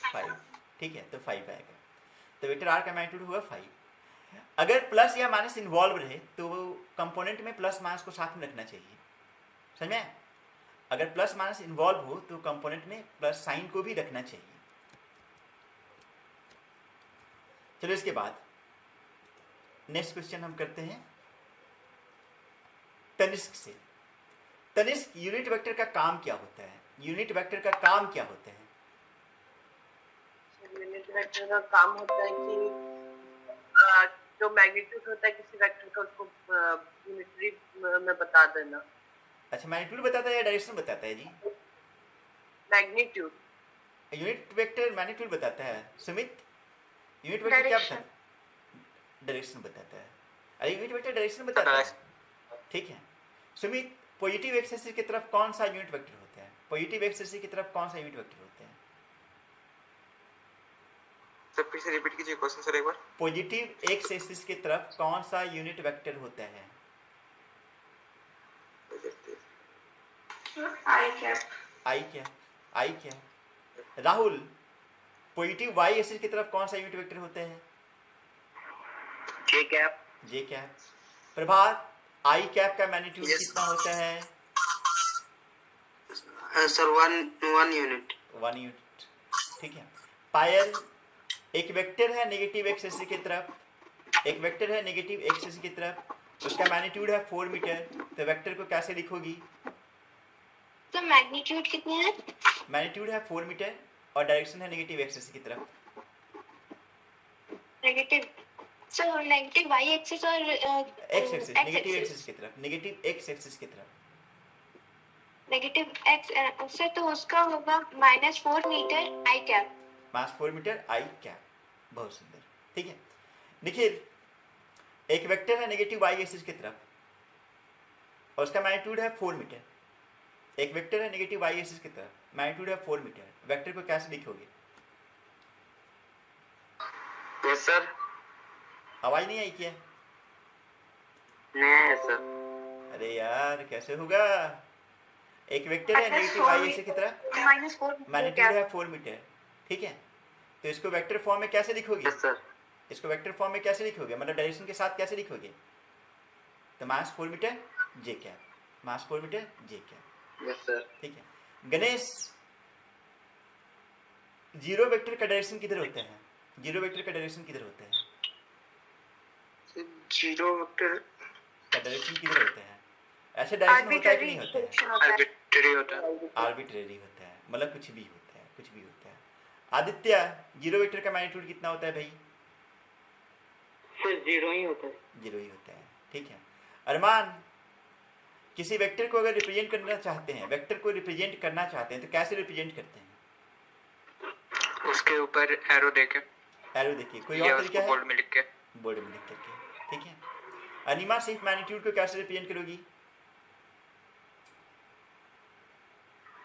5। ठीक है, तो 5 आएगा। तो वेक्टर r का मैग्नीट्यूड होगा 5। अगर प्लस या माइनस इन्वॉल्व रहे तो कंपोनेंट में प्लस माइनस को साथ में रखना चाहिए, समझ में? अगर प्लस माइनस इन्वॉल्व हो तो कंपोनेंट में प्लस साइन को भी रखना चाहिए। चलो इसके बाद नेक्स्ट क्वेश्चन हम करते हैं तनिष्क से। तनिष्क, यूनिट वेक्टर का काम क्या होता है? यूनिट वेक्टर का काम क्या होता है? यूनिट वेक्टर का काम होता है कि जो मैग्नीट्यूड होता है किसी वेक्टर का उसको यूनिटरी में बता देना। अच्छा, मैग्नीट्यूड बताता है या डायरेक्शन बताता है जी? मैग्नीट्यूड। यूनिट वेक्टर मैग्नीट्यूड बताता है। सुमित, यूनिट वेक्टर क्या बताता है? डायरेक्शन बताता है। अरे यूनिट वेक्टर डायरेक्शन बताता है। ठीक है सुमित, पॉजिटिव एक्सिस की तरफ कौन सा यूनिट वेक्टर होता है? पॉजिटिव एक्सिस की तरफ कौन सा यूनिट वेक्टर होता है? सर फिर से रिपीट कीजिए क्वेश्चन सर एक बार। पॉजिटिव एक्स एक्सिस की तरफ कौन सा यूनिट वेक्टर होता है? आई क्या? राहुल, पॉजिटिव वाई एक्सिस की तरफ कौन सा यूनिट वेक्टर होता है? जे कैप। प्रभात, आई कैप का मैग्नीट्यूड कितना होता है? Sir 1 unit. 1 यूनिट। ठीक है। पायल, एक वेक्टर है नेगेटिव एक्स एक्सिस की तरफ, एक वेक्टर है नेगेटिव एक्स एक्सिस की तरफ, उसका मैग्नीट्यूड है 4 मीटर, तो वेक्टर को कैसे लिखोगी? तो मैग्नीट्यूड कितने है? मैग्नीट्यूड है 4 मीटर और डायरेक्शन है नेगेटिव एक्स एक्सिस की तरफ। Negative, sir negative y axis और एक्स एक्सिस, नेगेटिव एक्सिस की तरफ, नेगेटिव एक्स एक्सिस की तरफ। नेगेटिव x से तो उसका होगा -4 मीटर आई कैप। -4 मीटर आई कैप। बहुत सुंदर। ठीक है निखिल, एक वेक्टर है नेगेटिव वाई एक्सिस की तरफ और उसका मैग्नीट्यूड है 4 मीटर। एक वेक्टर है नेगेटिव वाई एक्सिस की तरफ, मैग्नीट्यूड है 4 मीटर, वेक्टर को कैसे लिखोगे? Yes sir. आवाज नहीं आई क्या? नहीं सर। अरे यार कैसे होगा? एक वेक्टर है नेगेटिव वाई एक्सिस की तरफ, -4 मैग्नीट्यूड है 4 मीटर। ठीक है, तो इसको वेक्टर फॉर्म में कैसे लिखोगे? Yes sir. इसको वेक्टर फॉर्म में कैसे लिखोगे, मतलब डायरेक्शन के साथ कैसे लिखोगे? तो -4 मीटर जे कैप, -4 मीटर जे कैप। Yes sir. ठीक है। गणेश, जीरो वेक्टर का डायरेक्शन किधर होता है? जीरो वेक्टर का डायरेक्शन किधर होता है? जीरो वेक्टर का डायरेक्शन किधर होता है? ऐसे डायरेक्शन होता है कि आर्बिट्ररी नहीं होता है? डायरेक्शन होता है। आर्बिट्ररी होता है। आर्बिट्रेरी होता है, मतलब कुछ भी होता है, कुछ भी होता है। आदित्य, जीरो वेक्टर का मैग्नीट्यूड कितना होता है भाई? सर जीरो ही होता है। जीरो ही होता है, ठीक है। अरमान, किसी वेक्टर को अगर रिप्रेजेंट करना चाहते हैं, वेक्टर को रिप्रेजेंट करना चाहते हैं तो कैसे रिप्रेजेंट करते हैं? उसके ऊपर एरो देके एरो देखिए, कोई या और उसको तरीका है? बोल्ड में लिख के। बोर्ड में लिख करके, ठीक है। अनिमा, सिर्फ मैग्नीट्यूड को कैसे रिप्रेजेंट करोगी?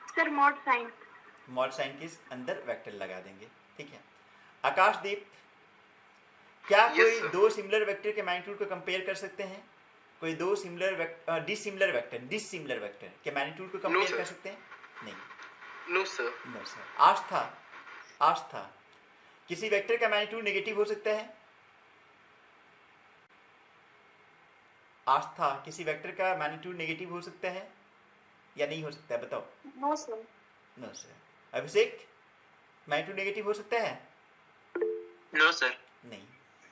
Sir mod sine. Mod sine के अंदर वेक्टर लगा देंगे, ठीक है। आकाशदीप, क्या Yes, कोई sir. दो सिमिलर वेक्टर के मैग्नीट्यूड को कंपेयर कर सकते हैं? कोई दो सिमिलर डिसिमिलर वेक्टर के मैग्नीट्यूड को कंपेयर sir. कर सकते हैं? नहीं, no sir. No sir. Astha, किसी वेक्टर का मैग्नीट्यूड नेगेटिव हो सकता है? आस्था, किसी वेक्टर का मैग्नीट्यूड नेगेटिव हो सकता है या नहीं हो सकता है, बताओ। No sir. No sir. Abhishek, magnitude negative हो सकता है? No sir. नहीं,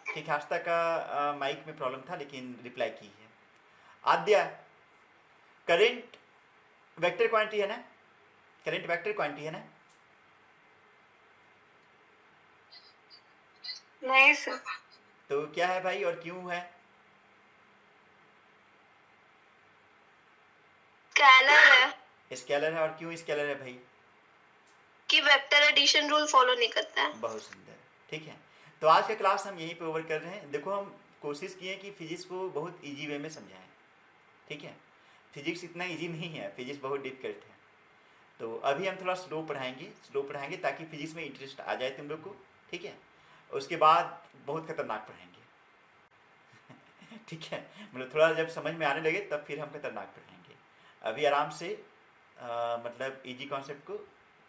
ठीक है। आस्था का माइक में प्रॉब्लम था लेकिन रिप्लाई की है। आद्या, करंट वेक्टर क्वांटिटी है ना? करंट वेक्टर क्वांटिटी है ना? नहीं सर। तो क्या है भाई और क्यों है? स्केलर है स्केलर है। और क्यों स्केलर है भाई? कि वेक्टर एडिशन रूल फॉलो नहीं करता है। बहुत सुंदर, ठीक है। तो आज का क्लास हम यहीं पे ओवर कर रहे हैं। देखो, हम कोशिश किए कि फिजिक्स को बहुत इजी वे में समझाएं, ठीक है। फिजिक्स इतना इजी नहीं है, फिजिक्स बहुत डिफिकल्ट है। तो अभी हम थोड़ा स्लो पढ़ाएंगे ताकि फिजिक्स में इंटरेस्ट आ जाए तुम लोग को, ठीक है। उसके बाद बहुत खतरनाक पढ़ाएंगे ठीक है, मतलब थोड़ा जब समझ में आने लगे तब फिर हम खतरनाक पढ़ाएंगे। अभी आराम से मतलब इजी कॉन्सेप्ट को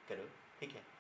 करो, ठीक है।